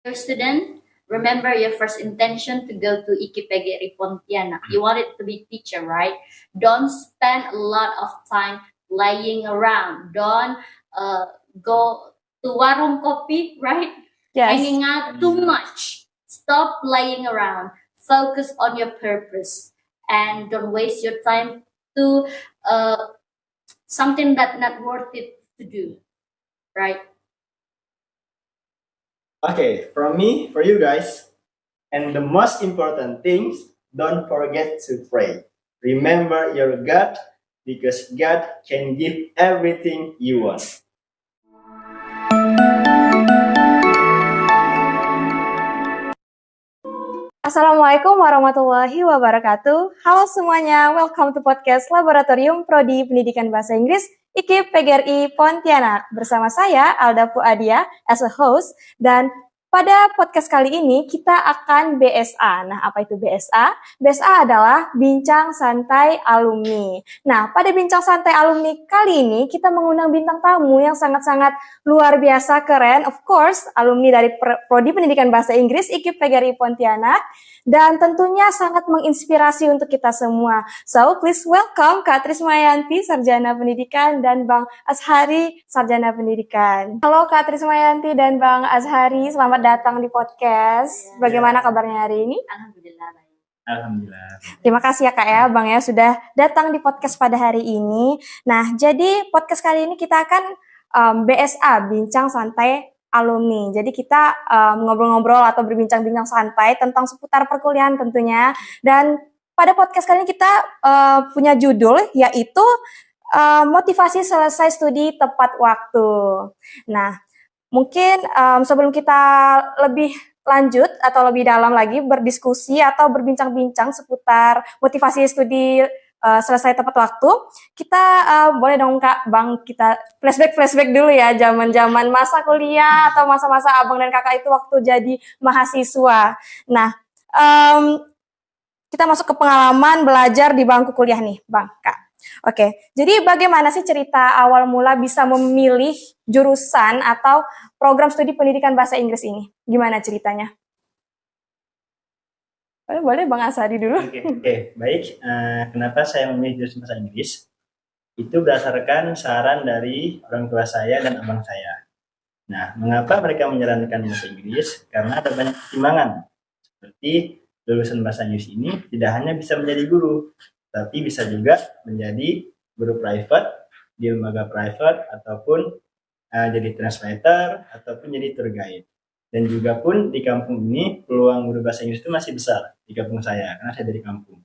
Your student, remember your first intention to go to IKI Pontianak. You wanted to be teacher, right? Don't spend a lot of time lying around. Don't go to warung kopi, right? Yes. Hanging out too much. Stop lying around. Focus on your purpose and don't waste your time to something that's not worth it to do, right? Okay, from me, for you guys, and the most important things, don't forget to pray. Remember your God, because God can give everything you want. Assalamualaikum warahmatullahi wabarakatuh. Halo semuanya, welcome to podcast Laboratorium Prodi Pendidikan Bahasa Inggris IKIP PGRI Pontianak. Bersama saya Alda Fuadia as a host, dan pada podcast kali ini kita akan BSA. Nah, apa itu BSA? BSA adalah Bincang Santai Alumni. Nah, pada Bincang Santai Alumni kali ini kita mengundang bintang tamu yang sangat-sangat luar biasa keren. Of course, alumni dari Prodi Pendidikan Bahasa Inggris IKIP PGRI Pontianak. Dan tentunya sangat menginspirasi untuk kita semua. So, please welcome Kak Trismayanti, Sarjana Pendidikan, dan Bang Azhari, Sarjana Pendidikan. Halo Kak Trismayanti dan Bang Azhari, selamat datang di podcast. Bagaimana kabarnya hari ini? Alhamdulillah. Alhamdulillah. Terima kasih ya Kak ya, Bang ya, sudah datang di podcast pada hari ini. Nah, jadi podcast kali ini kita akan BSA, Bincang Santai Alumni. Jadi kita ngobrol-ngobrol atau berbincang-bincang santai tentang seputar perkuliahan tentunya. Dan pada podcast kali ini kita punya judul yaitu motivasi selesai studi tepat waktu. Nah, mungkin sebelum kita lebih lanjut atau lebih dalam lagi berdiskusi atau berbincang-bincang seputar motivasi studi selesai tepat waktu, kita boleh dong Kak, Bang, kita flashback dulu ya, zaman-zaman masa kuliah atau masa-masa Abang dan Kakak itu waktu jadi mahasiswa. Nah, kita masuk ke pengalaman belajar di bangku kuliah nih, Bang, Kak. Oke, jadi bagaimana sih cerita awal mula bisa memilih jurusan atau program studi pendidikan bahasa Inggris ini? Gimana ceritanya? Boleh Bang Azhari dulu. Oke, baik. Kenapa saya memilih jurusan bahasa Inggris? Itu berdasarkan saran dari orang tua saya dan abang saya. Nah, mengapa mereka menyarankan bahasa Inggris? Karena ada banyak pertimbangan. Seperti lulusan bahasa Inggris ini tidak hanya bisa menjadi guru, tapi bisa juga menjadi guru private, di lembaga private, ataupun jadi translator, ataupun jadi tour guide. Dan juga pun di kampung ini peluang guru bahasa Inggris itu masih besar di kampung saya, karena saya dari kampung.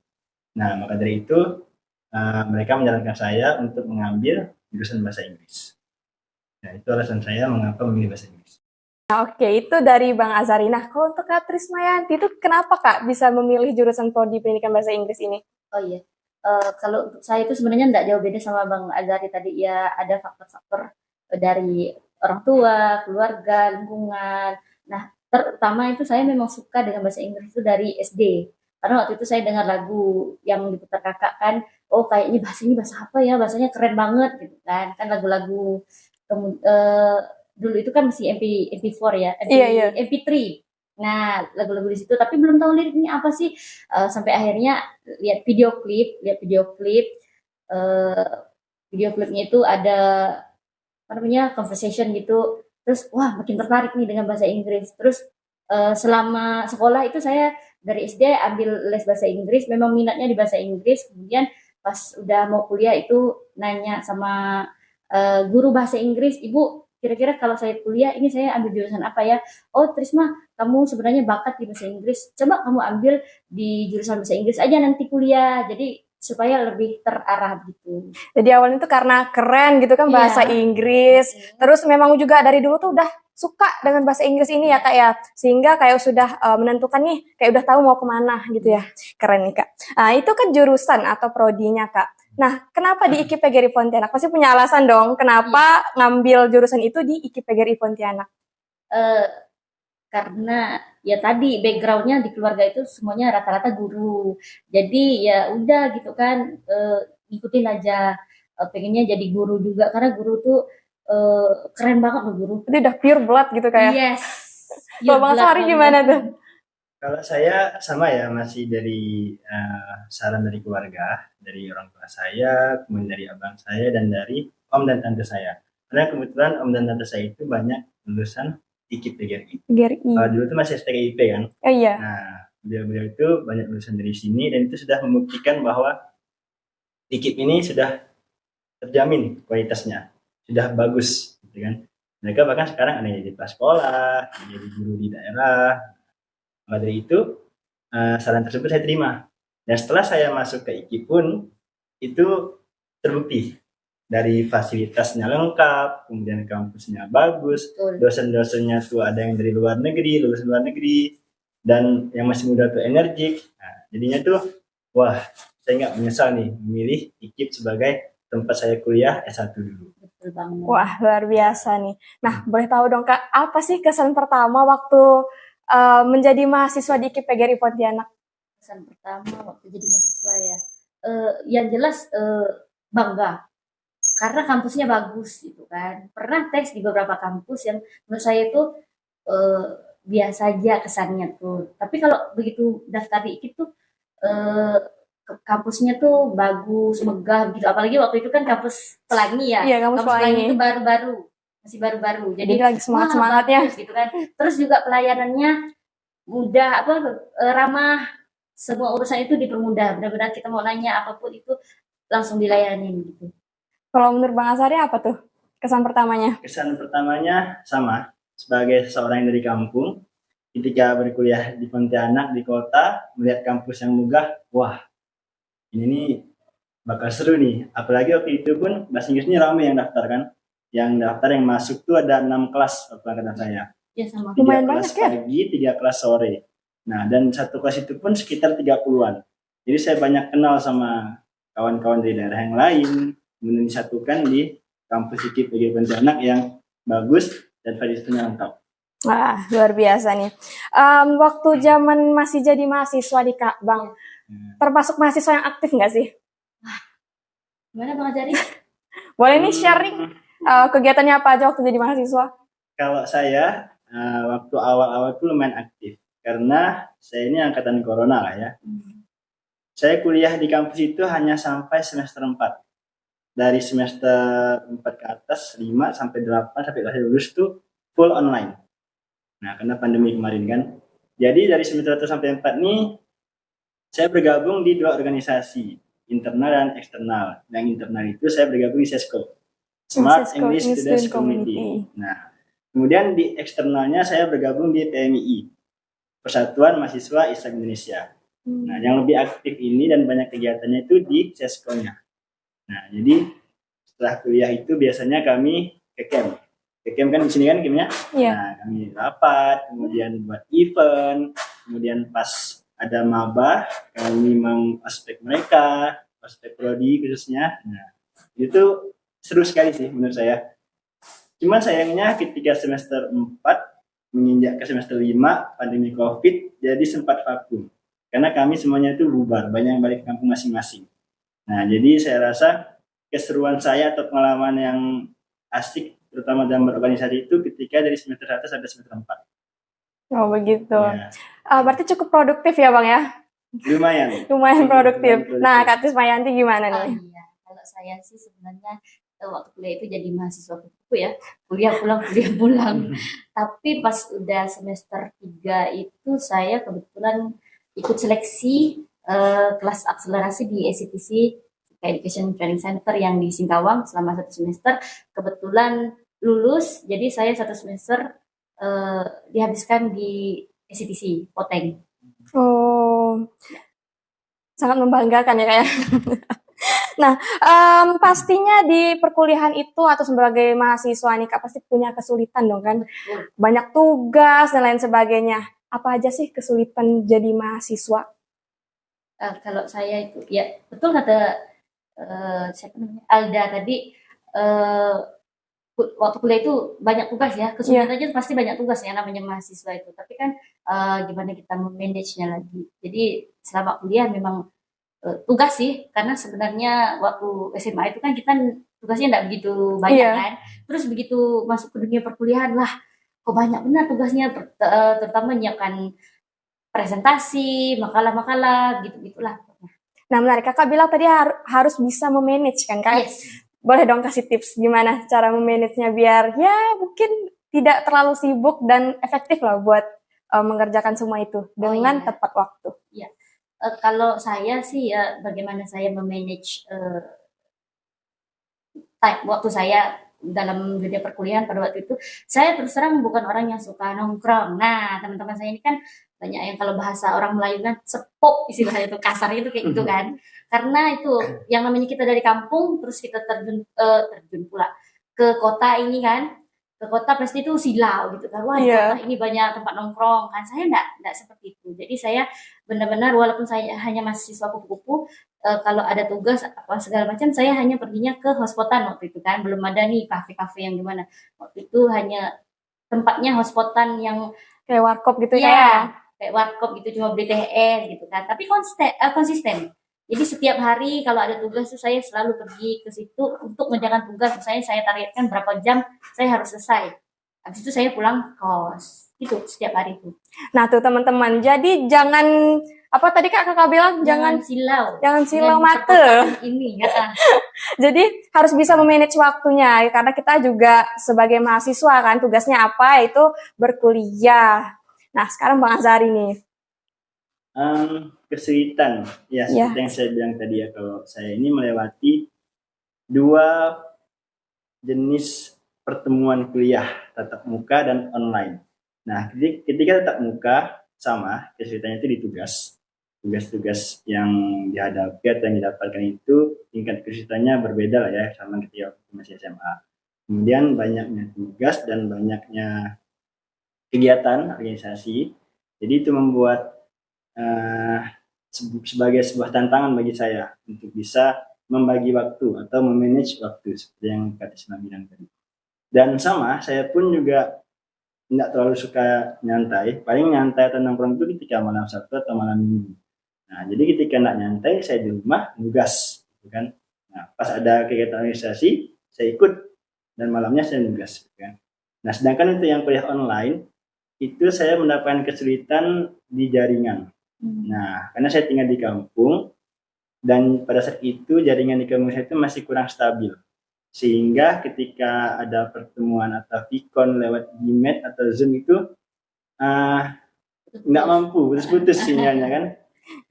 Nah, maka dari itu mereka menyarankan saya untuk mengambil jurusan bahasa Inggris. Nah, itu alasan saya mengapa memilih bahasa Inggris. Oke, itu dari Bang Azhari. Nah, kalau untuk Kak Trismayanti itu kenapa Kak bisa memilih jurusan Prodi Pendidikan Bahasa Inggris ini? Oh iya, kalau untuk saya itu sebenarnya nggak jauh beda sama Bang Azhari tadi ya, ada faktor-faktor dari orang tua, keluarga, lingkungan. Nah, terutama itu saya memang suka dengan bahasa Inggris itu dari SD. Karena waktu itu saya dengar lagu yang diputar kakak kan, oh kayaknya bahasa ini bahasa apa ya, bahasanya keren banget gitu kan. Kan lagu-lagu dulu itu kan masih MP4 ya, MP3. Nah, lagu-lagu di situ tapi belum tahu liriknya apa sih. Sampai akhirnya lihat video klipnya itu ada apa namanya, conversation gitu. Terus wah, makin tertarik nih dengan bahasa Inggris. Terus selama sekolah itu saya dari SD ambil les bahasa Inggris, memang minatnya di bahasa Inggris. Kemudian pas udah mau kuliah itu nanya sama guru bahasa Inggris, "Ibu, kira-kira kalau saya kuliah ini saya ambil jurusan apa ya?" "Oh, Trisma, kamu sebenarnya bakat di bahasa Inggris. Coba kamu ambil di jurusan bahasa Inggris aja nanti kuliah." Jadi supaya lebih terarah gitu. Jadi awalnya itu karena keren gitu kan bahasa Inggris. Terus memang juga dari dulu tuh udah suka dengan bahasa Inggris ini ya Kak ya. Sehingga kayak sudah menentukan nih, kayak udah tahu mau kemana gitu ya. Keren nih Kak. Nah, itu kan jurusan atau prodinya Kak. Nah, kenapa di IKIP PGRI Pontianak? Pasti punya alasan dong kenapa ngambil jurusan itu di IKIP PGRI Pontianak. Karena ya tadi backgroundnya di keluarga itu semuanya rata-rata guru, jadi ya udah gitu kan, ngikutin aja, pengennya jadi guru juga karena guru tuh keren banget loh guru. Jadi udah pure blood gitu kayak. Yes. Ya, Kalau Bang Sari gimana tuh? Kalau saya sama ya, masih dari saran dari keluarga, dari orang tua saya, kemudian dari abang saya, dan dari om dan tante saya. Karena kebetulan om dan tante saya itu banyak lulusan IKIP PGRI. GRI. Dulu itu masih STKIP kan. Oh iya. Nah, beliau-beliau itu banyak lulusan dari sini, dan itu sudah membuktikan bahwa IKIP ini sudah terjamin kualitasnya, sudah bagus, gitu kan. Mereka bahkan sekarang ada yang jadi kepala sekolah, jadi guru di daerah. Maka dari itu saran tersebut saya terima. Dan setelah saya masuk ke IKI pun itu terbukti dari fasilitasnya lengkap, kemudian kampusnya bagus, dosen-dosennya tuh ada yang dari luar negeri, lulusan luar negeri, dan yang masih muda tuh energik. Nah, jadinya tuh wah, saya nggak menyesal nih memilih IKIP sebagai tempat saya kuliah S1 dulu. Betul banget. Wah, luar biasa nih. Nah, boleh tahu dong Kak, apa sih kesan pertama waktu menjadi mahasiswa di IKIP PGRI Pontianak? Kesan pertama waktu jadi mahasiswa ya, yang jelas bangga karena kampusnya bagus gitu kan. Pernah tes di beberapa kampus yang menurut saya itu biasa aja kesannya tuh. Tapi kalau begitu daftar di IKIP tuh kampusnya tuh bagus, megah gitu. Apalagi waktu itu kan kampus Pelangi ya. Iya, kampus Pelangi itu baru-baru, masih baru-baru. Jadi lagi semangat-semangatnya gitu kan. Terus juga pelayanannya mudah, ramah, semua urusan itu dipermudah. Benar-benar kita mau nanya apapun itu langsung dilayani gitu. Kalau menurut Bang Asari apa tuh kesan pertamanya? Kesan pertamanya sama, sebagai seseorang yang dari kampung, ketika berkuliah di Pontianak, di kota, melihat kampus yang megah, wah, ini nih bakal seru nih. Apalagi waktu itu pun bahasa Inggrisnya ramai yang daftar kan. Yang daftar, yang masuk tuh ada 6 kelas waktu angkatan saya. Ya, sama. 3 Lumayan kelas banyak ya? pagi, 3 kelas sore. Nah, dan satu kelas itu pun sekitar 30-an. Jadi saya banyak kenal sama kawan-kawan dari daerah yang lain, kemudian disatukan di kampus IKIP PGRI Pontianak yang bagus dan fasilitasnya lengkap. Wah, luar biasa nih. Waktu zaman masih jadi mahasiswa di Kak Bang, termasuk mahasiswa yang aktif nggak sih? Gimana Bang Ajari? Boleh nih sharing kegiatannya apa aja waktu jadi mahasiswa? Kalau saya waktu awal-awal itu lumayan aktif karena saya ini angkatan corona lah ya. Saya kuliah di kampus itu hanya sampai semester 4. Dari semester 4 ke atas, 5 sampai 8 sampai kelas lulus tuh full online. Nah, karena pandemi kemarin kan. Jadi dari semester 1 sampai 4 nih saya bergabung di 2 organisasi, internal dan eksternal. Yang internal itu saya bergabung di SESCO, Smart English Students Community. Nah, kemudian di eksternalnya saya bergabung di PMII, Persatuan Mahasiswa Islam Indonesia. Nah, yang lebih aktif ini dan banyak kegiatannya itu di SESCO-nya. Nah, jadi setelah kuliah itu biasanya kami ke camp. Ke camp kan di sini kan campnya. Iya. Nah, kami rapat, kemudian buat event, kemudian pas ada maba, kami mengaspek mereka, aspek prodi khususnya. Nah, itu seru sekali sih menurut saya. Cuman sayangnya ketika semester 4 menginjak ke semester 5 pandemi Covid, jadi sempat vakum. Karena kami semuanya itu bubar, banyak yang balik ke kampung masing-masing. Nah, jadi saya rasa keseruan saya atau pengalaman yang asik, terutama dalam berorganisasi itu ketika dari semester 1 sampai semester 4. Oh begitu. Ya. Berarti cukup produktif ya Bang ya? Lumayan. Lumayan produktif. Nah, Kak Tismayanti gimana nih? Iya, kalau saya sih sebenarnya waktu kuliah itu jadi mahasiswa kupu ya, kuliah pulang. Tapi pas udah semester 3 itu saya kebetulan ikut seleksi kelas akselerasi di ECTC, Education Training Center yang di Singkawang selama 1 semester. Kebetulan lulus, jadi saya 1 semester dihabiskan di ECTC, Poteng. Oh, sangat membanggakan ya kayak. Nah, pastinya di perkuliahan itu atau sebagai mahasiswa nih Kak pasti punya kesulitan dong kan? Banyak tugas dan lain sebagainya. Apa aja sih kesulitan jadi mahasiswa? Kalau saya itu, ya betul kata siapa namanya Alda tadi, waktu kuliah itu banyak tugas ya, kesulitan aja pasti banyak tugas ya namanya mahasiswa itu. Tapi kan gimana kita memanagenya lagi. Jadi selama kuliah memang tugas sih, karena sebenarnya waktu SMA itu kan kita tugasnya nggak begitu banyak kan. Terus begitu masuk ke dunia perkuliahan lah, kok banyak benar tugasnya, terutama menyiapkan presentasi, makalah-makalah, gitu-gitulah. Nah, menarik. Kakak bilang tadi harus bisa memanage kan, Kak? Yes. Boleh dong kasih tips gimana cara memanagenya biar ya mungkin tidak terlalu sibuk dan efektif lah buat mengerjakan semua itu dengan iya. tepat waktu. Iya. Kalau saya sih ya bagaimana saya memanage waktu saya dalam dunia perkuliahan pada waktu itu, saya terus terang bukan orang yang suka nongkrong. Nah, teman-teman saya ini kan banyak yang kalau bahasa orang Melayu kan sepok istilahnya itu kasar itu kayak gitu kan. Karena itu yang namanya kita dari kampung terus kita terjun pula ke kota ini kan. Ke kota pasti itu silau gitu kan. Wah, di Iya. kota ini banyak tempat nongkrong kan. Saya enggak seperti itu. Jadi saya benar-benar walaupun saya hanya mahasiswa kupu-kupu, kalau ada tugas apa segala macam saya hanya perginya ke hotspotan waktu itu kan, belum ada nih kafe-kafe yang gimana. Waktu itu hanya tempatnya hotspotan yang Kayak warkop gitu ya ya. kayak warkop gitu, cuma beli teh gitu kan, tapi konsisten. Jadi setiap hari kalau ada tugas tuh saya selalu pergi ke situ untuk mengerjakan tugas. Misalnya saya targetkan berapa jam saya harus selesai. Habis itu saya pulang kos. Itu setiap hari itu. Nah, tuh teman-teman. Jadi jangan apa tadi Kakak bilang Jangan silau. jangan silau Dengan mata. perkotaan ini ya. Jadi harus bisa memanage waktunya karena kita juga sebagai mahasiswa kan tugasnya apa itu berkuliah. Nah, sekarang Bang Azhari nih. Kesulitan ya seperti Iya. yang saya bilang tadi ya, kalau saya ini melewati 2 jenis pertemuan kuliah, tatap muka dan online. Nah, ketika tatap muka sama kesulitannya itu di tugas-tugas yang dihadapi atau yang didapatkan itu tingkat kesulitannya berbeda lah ya sama ketika masih SMA. Kemudian banyaknya tugas dan banyaknya kegiatan organisasi, jadi itu membuat sebagai sebuah tantangan bagi saya untuk bisa membagi waktu atau memanage waktu seperti yang Kak Tisna bilang tadi. Dan sama, saya pun juga tidak terlalu suka nyantai. Paling nyantai atau nongkrong itu ketika malam Sabtu atau malam Minggu. Nah, jadi ketika tidak nyantai, saya di rumah nugas, gitu kan. Nah, pas ada kegiatan organisasi, saya ikut dan malamnya saya nugas, gitu kan. Nah, sedangkan untuk yang kuliah online, itu saya mendapatkan kesulitan di jaringan. Nah, karena saya tinggal di kampung dan pada saat itu jaringan di kampung saya itu masih kurang stabil. Sehingga ketika ada pertemuan atau Vicon lewat Gmeet atau Zoom itu nggak mampu, putus-putus sinyalnya kan.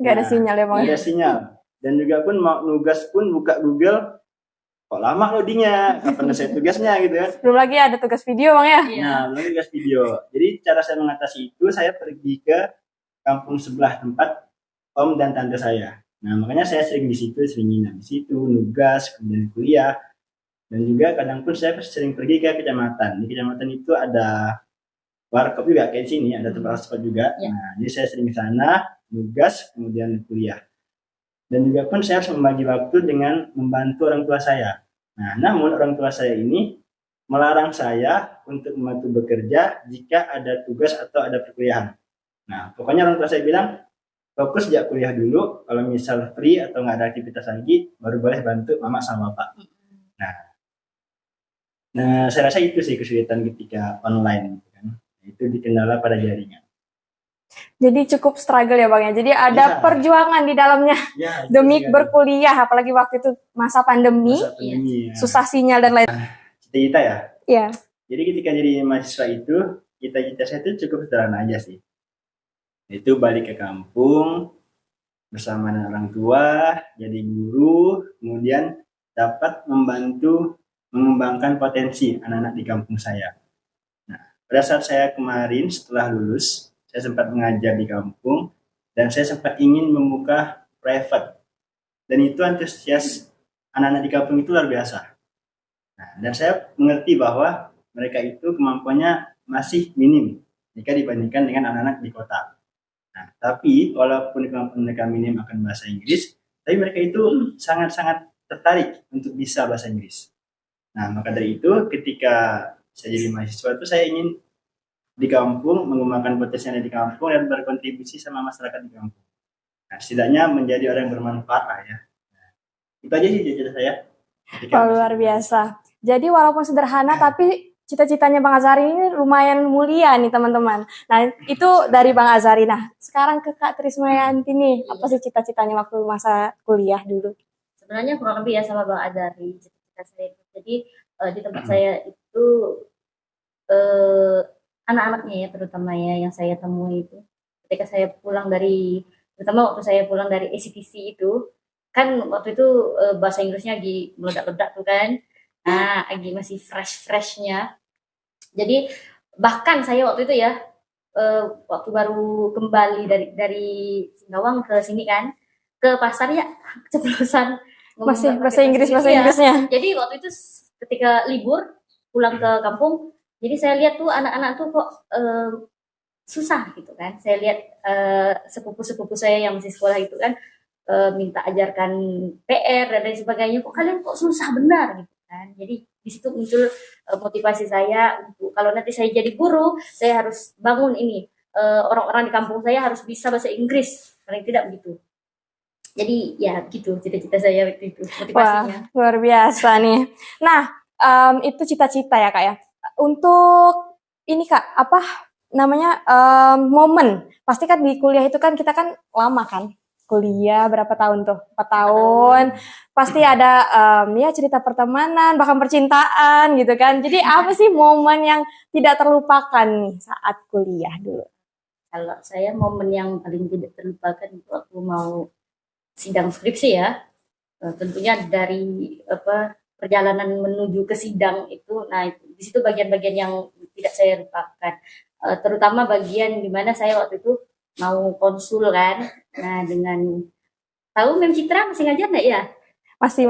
Nggak ada sinyal ya Bang. Nggak ada sinyal. Dan juga pun mau nugas pun buka Google, kok lama loadingnya, kapan selesai tugasnya gitu kan. Belum lagi ada tugas video Bang ya. Nah, belum tugas video. Jadi cara saya mengatasi itu, saya pergi ke kampung sebelah tempat om dan tante saya. Nah, makanya saya sering di situ, sering nginap di situ, nugas, kemudian kuliah. Dan juga kadang pun saya sering pergi ke kecamatan. Di kecamatan itu ada warkop juga kayak sini, ada tempat hotspot juga. Ya. Nah, jadi saya sering ke sana, nugas, kemudian kuliah. Dan juga pun saya harus membagi waktu dengan membantu orang tua saya. Nah, namun orang tua saya ini melarang saya untuk membantu bekerja jika ada tugas atau ada perkuliahan. Nah, pokoknya orang tua saya bilang, fokus sejak kuliah dulu, kalau misal free atau nggak ada aktivitas lagi, baru boleh bantu mama sama bapak. Nah, saya rasa itu sih kesulitan ketika online, kan. Itu dikendala pada jaringan. Jadi cukup struggle ya Bang ya. Jadi ada Ya. perjuangan di dalamnya Ya, demi berkuliah, apalagi waktu itu masa pandemi, ya. susah sinyal dan lain. Cita-cita ya. Iya. Jadi ketika jadi mahasiswa itu, cita-cita saya itu cukup sederhana aja sih. Itu balik ke kampung bersama dengan orang tua, jadi guru, kemudian dapat membantu mengembangkan potensi anak-anak di kampung saya. Nah, pada saat saya kemarin setelah lulus, saya sempat mengajar di kampung dan saya sempat ingin membuka private. Dan itu antusias anak-anak di kampung itu luar biasa. Nah, dan saya mengerti bahwa mereka itu kemampuannya masih minim jika dibandingkan dengan anak-anak di kota. Nah, tapi walaupun kemampuan mereka minim akan bahasa Inggris, tapi mereka itu sangat-sangat tertarik untuk bisa bahasa Inggris. Nah, maka dari itu ketika saya jadi mahasiswa itu saya ingin di kampung mengembangkan potensi di kampung dan berkontribusi sama masyarakat di kampung. Nah, setidaknya menjadi orang yang bermanfaat lah ya. Nah, itu aja sih cita-cita saya. Luar biasa. Jadi walaupun sederhana tapi cita-citanya Bang Azari ini lumayan mulia nih teman-teman. Nah itu dari Bang Azari. Nah sekarang ke Kak Trismayanti nih, apa sih cita-citanya waktu masa kuliah dulu? Sebenarnya kurang lebih ya sama Bang Azari cita-cita saya itu. Jadi di tempat saya itu anak-anaknya ya terutama ya yang saya temui itu ketika saya pulang dari terutama waktu saya pulang dari ACTC itu kan waktu itu bahasa Inggrisnya lagi meledak-ledak tuh kan. Nah, lagi masih fresh-freshnya. Jadi bahkan saya waktu itu ya waktu baru kembali dari Singkawang ke sini kan ke pasar ya keceplosan ngomong Masih pakai bahasa Inggris bahasa ya. Inggrisnya. Jadi waktu itu ketika libur pulang ke kampung, jadi saya lihat tuh anak-anak tuh kok susah gitu kan. Saya lihat sepupu-sepupu saya yang masih sekolah itu kan minta ajarkan PR dan lain sebagainya. Kok kalian kok susah benar gitu kan. Jadi di situ muncul motivasi saya untuk kalau nanti saya jadi guru, saya harus bangun ini orang-orang di kampung saya harus bisa bahasa Inggris, paling tidak begitu. Jadi ya gitu cita-cita saya waktu itu motivasinya. Wah, luar biasa nih. Nah, itu cita-cita ya Kak ya. Untuk ini Kak, apa namanya momen? Pasti kan di kuliah itu kan kita kan lama kan. Kuliah berapa tahun tuh? 4 tahun. Pasti ada ya cerita pertemanan, bahkan percintaan gitu kan. Jadi apa sih momen yang tidak terlupakan nih saat kuliah dulu? Kalau saya momen yang paling tidak terlupakan itu aku mau sidang skripsi ya. Tentunya dari perjalanan menuju ke sidang itu, nah di situ bagian-bagian yang tidak saya lupakan. Terutama bagian di mana saya waktu itu mau konsul kan. Nah dengan tahu Mem Citra masih ngajar nggak ya? Masih.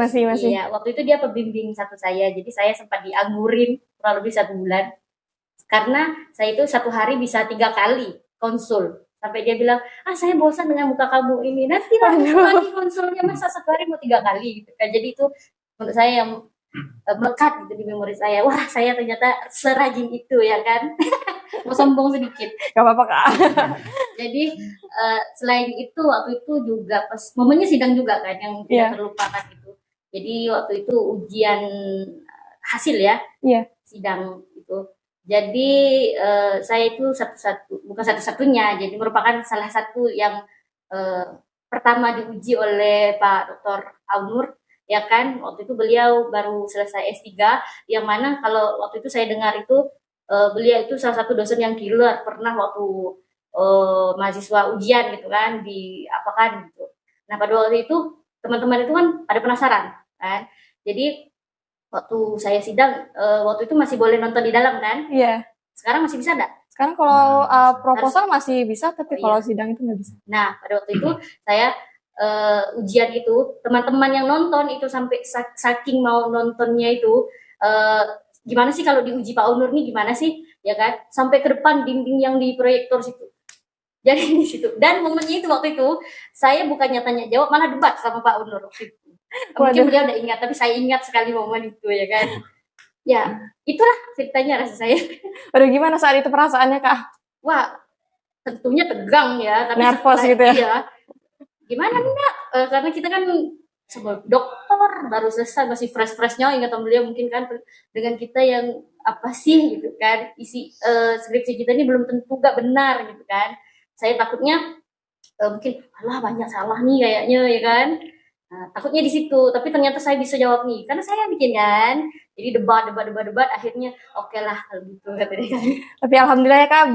Iya, waktu itu dia pembimbing satu saya, jadi saya sempat dianggurin kurang lebih 1 bulan. Karena saya itu 1 hari bisa 3 kali konsul. Sampai dia bilang, saya bosan dengan muka kamu ini. Nanti lagi konsulnya masa 1 hari mau 3 kali gitu kan. Jadi itu menurut saya yang melekat gitu di memori saya. Wah, saya ternyata serajin itu ya kan. Mau sombong sedikit. Gak apa-apa Kak. Jadi selain itu waktu itu juga pas momennya sidang juga kan yang tidak terlupakan itu. Jadi waktu itu ujian hasil ya. Sidang itu. Jadi saya itu bukan satu-satunya, jadi merupakan salah satu yang pertama diuji oleh Pak Dr. Aunur, ya kan. Waktu itu beliau baru selesai S3, yang mana kalau waktu itu saya dengar itu beliau itu salah satu dosen yang killer, pernah waktu mahasiswa ujian gitu kan, di apakan gitu. Nah pada waktu itu teman-teman itu kan pada penasaran kan, jadi waktu saya sidang, waktu itu masih boleh nonton di dalam kan? Iya. Sekarang masih bisa enggak? Sekarang kalau proposal masih bisa, tapi kalau sidang itu nggak bisa. Nah, pada waktu itu saya ujian itu, teman-teman yang nonton itu sampai saking mau nontonnya itu, gimana sih kalau diuji Pak Unur nih gimana sih? Ya kan? Sampai ke depan dinding yang di proyektor situ. Jadi di situ. Dan momennya itu waktu itu, saya bukannya tanya jawab, malah debat sama Pak Unur waktu itu. Mungkin beliau udah ingat, tapi saya ingat sekali momen itu ya kan. Ya, itulah ceritanya rasa saya. Aduh, gimana saat itu perasaannya Kak? Wah, tentunya tegang ya. Tapi nervous gitu ya? Iya. Gimana enggak? Karena kita kan sebagai dokter, baru selesai, masih fresh-freshnya ingatan beliau mungkin kan. Dengan kita yang apa sih gitu kan, isi skripsi kita ini belum tentu gak benar gitu kan. Saya takutnya mungkin, alah banyak salah nih kayaknya ya kan. Nah, takutnya di situ, tapi ternyata saya bisa jawab nih, karena saya bikin kan. Jadi debat, akhirnya oke lah kalau gitu katanya kan. Tapi alhamdulillah ya Kak,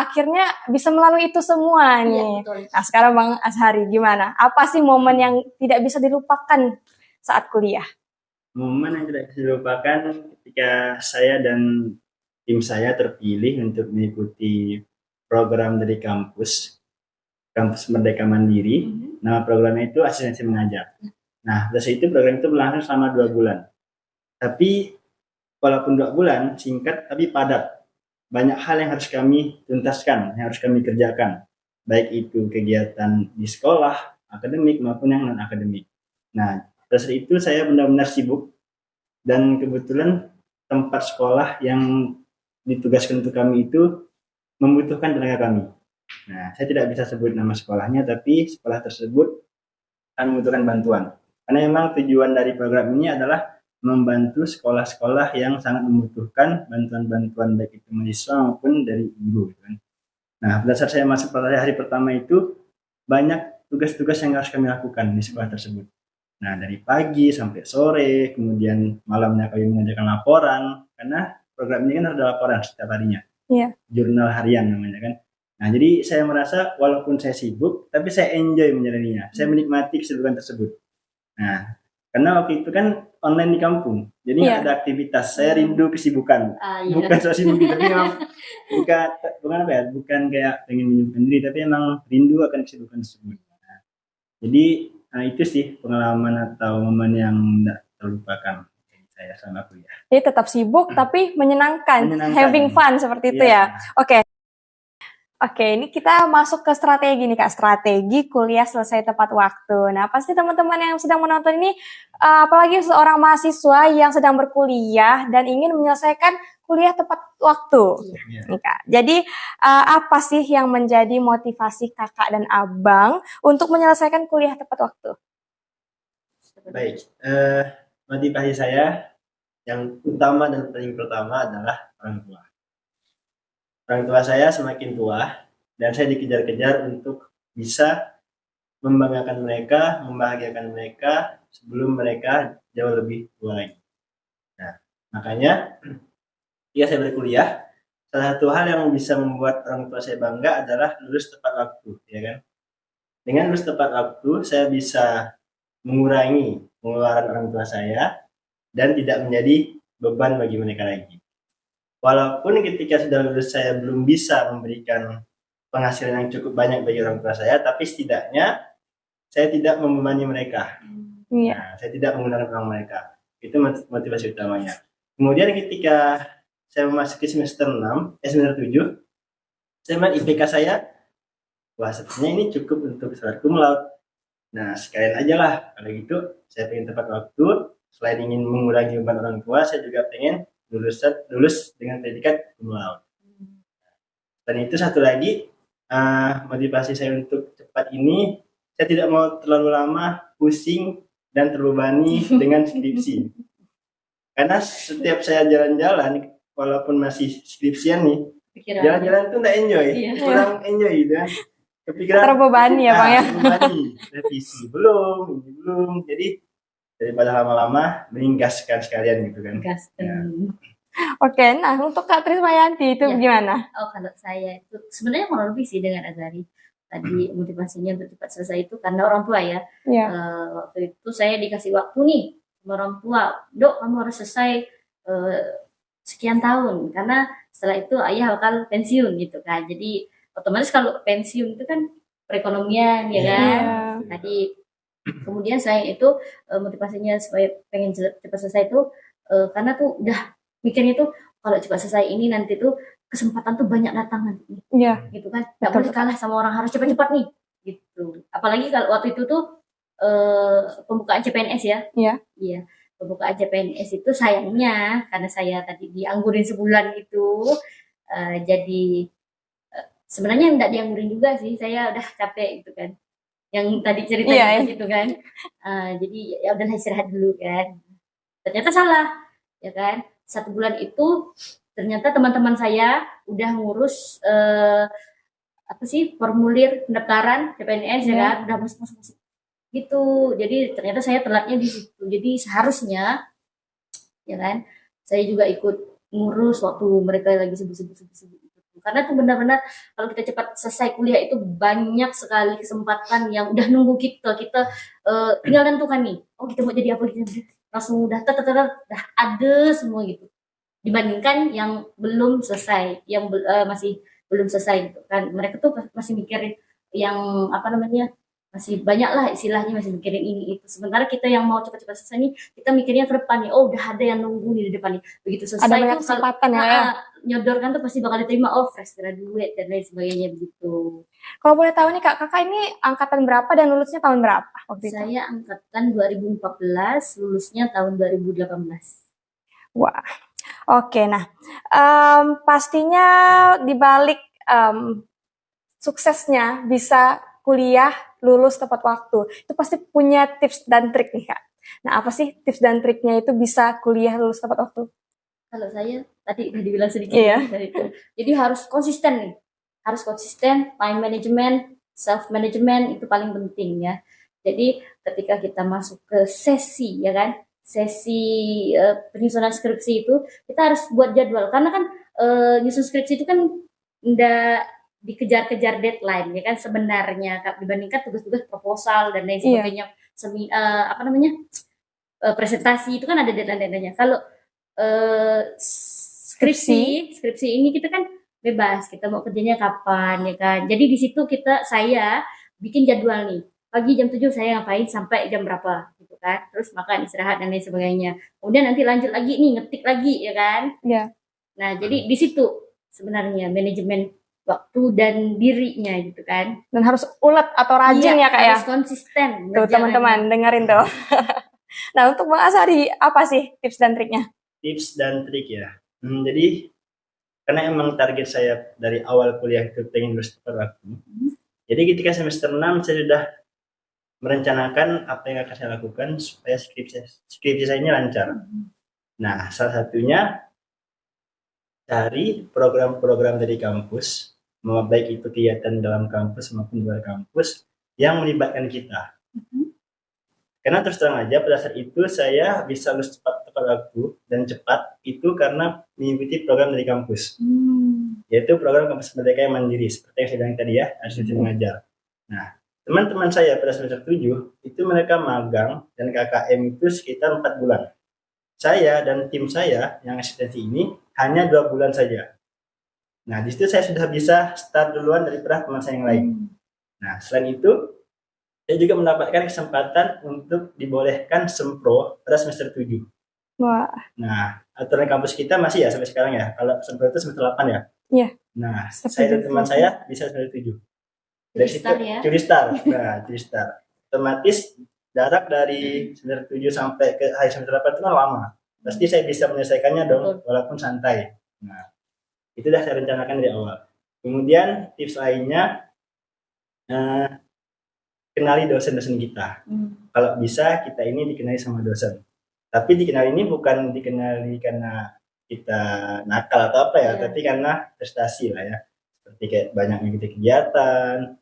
akhirnya bisa melalui itu semua nih. Betul. Nah sekarang Bang Azhari gimana? Apa sih momen yang tidak bisa dilupakan saat kuliah? Momen yang tidak bisa dilupakan ketika saya dan tim saya terpilih untuk mengikuti program dari kampus Merdeka Mandiri. Nama programnya itu asistensi mengajar. Nah, dari itu program itu berlangsung selama 2 bulan. Tapi walaupun 2 bulan singkat tapi padat. Banyak hal yang harus kami tuntaskan, yang harus kami kerjakan. Baik itu kegiatan di sekolah, akademik maupun yang non-akademik. Nah, dari itu saya benar-benar sibuk. Dan kebetulan tempat sekolah yang ditugaskan untuk kami itu membutuhkan tenaga kami. Nah, saya tidak bisa sebut nama sekolahnya, tapi sekolah tersebut akan membutuhkan bantuan. Karena memang tujuan dari program ini adalah membantu sekolah-sekolah yang sangat membutuhkan bantuan-bantuan baik itu mahasiswa maupun dari ibu gitu kan. Nah, pada saat saya masuk pada hari pertama itu banyak tugas-tugas yang harus kami lakukan di sekolah tersebut. Nah, dari pagi sampai sore, kemudian malamnya kami mengerjakan laporan, karena program ini kan ada laporan setiap harinya. Iya. Jurnal harian namanya kan. Nah, jadi saya merasa walaupun saya sibuk, tapi saya enjoy menjalaninya. Saya menikmati kesibukan tersebut. Nah, karena waktu itu kan online di kampung, jadi nggak ada aktivitas. Saya rindu kesibukan, bukan soal sibuk, tapi memang bukan apa ya, bukan kayak pengen menyibukkan diri, tapi emang rindu akan kesibukan tersebut. Nah, jadi itu sih pengalaman atau momen yang tidak terlupakan saya sama kuliah. Jadi tetap sibuk tapi menyenangkan. Having fun seperti itu ya. Oke, ini kita masuk ke strategi nih Kak, strategi kuliah selesai tepat waktu. Nah, pasti teman-teman yang sedang menonton ini, apalagi seorang mahasiswa yang sedang berkuliah dan ingin menyelesaikan kuliah tepat waktu. Nih, Kak. Jadi, apa sih yang menjadi motivasi kakak dan abang untuk menyelesaikan kuliah tepat waktu? Baik, motivasi saya yang utama dan paling pertama adalah orang tua. Orang tua saya semakin tua dan saya dikejar-kejar untuk bisa membanggakan mereka, membahagiakan mereka sebelum mereka jauh lebih tua lagi. Nah, makanya ketika saya berkuliah, salah satu hal yang bisa membuat orang tua saya bangga adalah lulus tepat waktu, ya kan? Dengan lulus tepat waktu, saya bisa mengurangi pengeluaran orang tua saya dan tidak menjadi beban bagi mereka lagi. Walaupun ketika sudah lulus saya belum bisa memberikan penghasilan yang cukup banyak bagi orang tua saya, tapi setidaknya saya tidak membebani mereka. Nah, saya tidak menggunakan uang mereka. Itu motivasi utamanya. Kemudian ketika saya memasuki semester 7, saya melihat IPK saya, wah sepertinya ini cukup untuk surat cum laude. Nah, sekalian aja lah. Kalau gitu, saya pengen tepat waktu. Selain ingin mengurangi beban orang tua, saya juga pengen lulus dengan predikat cum laude. Dan itu satu lagi motivasi saya untuk cepat ini, saya tidak mau terlalu lama pusing dan terbebani dengan skripsi. Karena setiap saya jalan-jalan, walaupun masih skripsian nih, jalan-jalan itu nggak enjoy, kurang enjoy gitu kan. Kepikiran terbebani ya Bang ya. Terbebani, revisi belum, ini belum, jadi daripada lama-lama mending gaskan sekalian gitu kan. Oke, nah untuk Kak Trismayanti itu gimana? Oh, kalau saya itu sebenarnya kurang lebih sih dengan Azari. Tadi motivasinya untuk cepat selesai itu karena orang tua ya. Waktu itu saya dikasih waktu nih sama orang tua, Dok kamu harus selesai sekian tahun karena setelah itu ayah bakal pensiun gitu kan. Jadi otomatis kalau pensiun itu kan perekonomian ya kan. Tadi kemudian saya itu motivasinya supaya pengen cepat selesai itu karena tuh udah mikirnya tuh kalau cepat selesai ini nanti tuh kesempatan tuh banyak datang nanti gitu kan, nggak boleh kalah sama orang, harus cepat-cepat nih gitu. Apalagi kalau waktu itu tuh pembukaan CPNS ya. Iya, pembukaan CPNS itu sayangnya karena saya tadi dianggurin sebulan itu jadi sebenarnya nggak dianggurin juga sih, saya udah capek gitu kan yang tadi cerita gitu kan. Jadi ya udah istirahat dulu kan, ternyata salah ya kan. 1 bulan itu ternyata teman-teman saya udah ngurus formulir pendaftaran CPNS ya kan, udah masuk gitu. Jadi ternyata saya telatnya di situ. Jadi seharusnya ya kan saya juga ikut ngurus waktu mereka lagi sibuk gitu. Karena tuh benar-benar kalau kita cepat selesai kuliah itu banyak sekali kesempatan yang udah nunggu kita tinggal tentukan nih, oh kita mau jadi apa gitu, langsung udah ada semua gitu, dibandingkan yang belum selesai, yang masih belum selesai gitu kan. Mereka tuh masih mikirin yang masih banyak lah istilahnya, masih mikirin ini itu. Sementara kita yang mau cepat-cepat selesai nih, kita mikirnya ke depan nih, oh udah ada yang nunggu nih di depan nih. Begitu selesai ada banyak kesempatan nyodorkan tuh pasti bakal diterima, oh fresh graduate dan lain sebagainya begitu. Kalau boleh tahu nih Kak, kakak ini angkatan berapa dan lulusnya tahun berapa waktu itu? Saya angkatan 2014, lulusnya tahun 2018. Wah, oke. Nah, pastinya dibalik suksesnya bisa kuliah lulus tepat waktu, itu pasti punya tips dan trik nih Kak. Nah, apa sih tips dan triknya itu bisa kuliah lulus tepat waktu? Kalau saya tadi udah dibilang sedikit Iya. dari itu. Jadi harus konsisten nih. Harus konsisten, time management, self management itu paling penting ya. Jadi ketika kita masuk ke sesi ya kan, sesi penyusunan skripsi itu kita harus buat jadwal karena kan nyusun skripsi itu kan enggak dikejar-kejar deadline ya kan sebenarnya dibandingkan tugas-tugas proposal dan lain sebagainya apa namanya presentasi itu kan ada deadline-nya. Kalau skripsi ini kita kan bebas, kita mau kerjanya kapan ya kan. Jadi di situ saya bikin jadwal nih. Pagi jam 7 saya ngapain sampai jam berapa gitu kan. Terus makan, istirahat dan lain sebagainya. Kemudian nanti lanjut lagi nih ngetik lagi ya kan. Iya. Nah, jadi di situ sebenarnya manajemen waktu dan dirinya gitu kan. Dan harus ulet atau rajin ya Kak ya. Harus konsisten. Tuh teman-teman dengerin tuh. Nah, untuk Bang Azhari apa sih tips dan triknya? Tips dan trik ya. Jadi karena emang target saya dari awal kuliah itu pengen lulus tepat waktu. Jadi ketika semester 6 saya sudah merencanakan apa yang akan saya lakukan supaya skripsi saya ini lancar. Nah, salah satunya cari program-program dari kampus, baik itu kegiatan dalam kampus maupun luar kampus yang melibatkan kita. Karena terus terang aja pada saat itu saya bisa lulus tepat waktu dan cepat itu karena mengikuti program dari kampus. Yaitu program kampus merdeka yang mandiri seperti yang saya bilang tadi ya, asistensi mengajar. Nah, teman-teman saya pada semester 7 itu mereka magang dan KKM itu sekitar 4 bulan. Saya dan tim saya yang asistensi ini hanya 2 bulan saja. Nah, di situ saya sudah bisa start duluan daripada teman saya yang lain. Nah, selain itu saya juga mendapatkan kesempatan untuk dibolehkan sempro pada semester 7. Wah. Nah, aturan kampus kita masih ya sampai sekarang ya. Kalau sempro itu semester 8 ya. Iya. Nah, saya dan teman saya bisa semester 7. Dari situ Juristar. Nah, Juristar. Otomatis jarak dari semester 7 sampai ke akhir semester 8 itu kan lama. Pasti saya bisa menyelesaikannya dong, walaupun santai. Nah, itu sudah saya rencanakan dari awal. Kemudian tips lainnya kenali dosen-dosen kita. Kalau bisa kita ini dikenali sama dosen. Tapi dikenali ini bukan dikenali karena kita nakal atau apa ya, tapi karena prestasi lah ya. Seperti kayak banyak mengikuti kegiatan,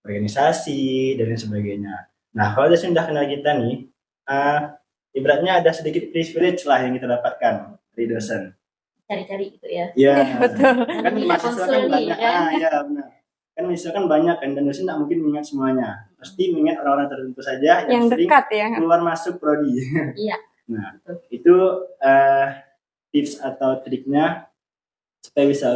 organisasi dan lain sebagainya. Nah, kalau dosen sudah kenal kita nih, ibaratnya ada sedikit privilege lah yang kita dapatkan dari dosen. Cari-cari gitu ya. Iya. Betul. Kan mahasiswa kan banyak. Iya benar. Kan misalkan banyak kan dan dosen tidak mungkin mengingat semuanya. Pasti mengingat orang-orang tertentu saja yang sering dekat ya. Keluar masuk prodi. Iya. Nah, itu tips atau triknya supaya bisa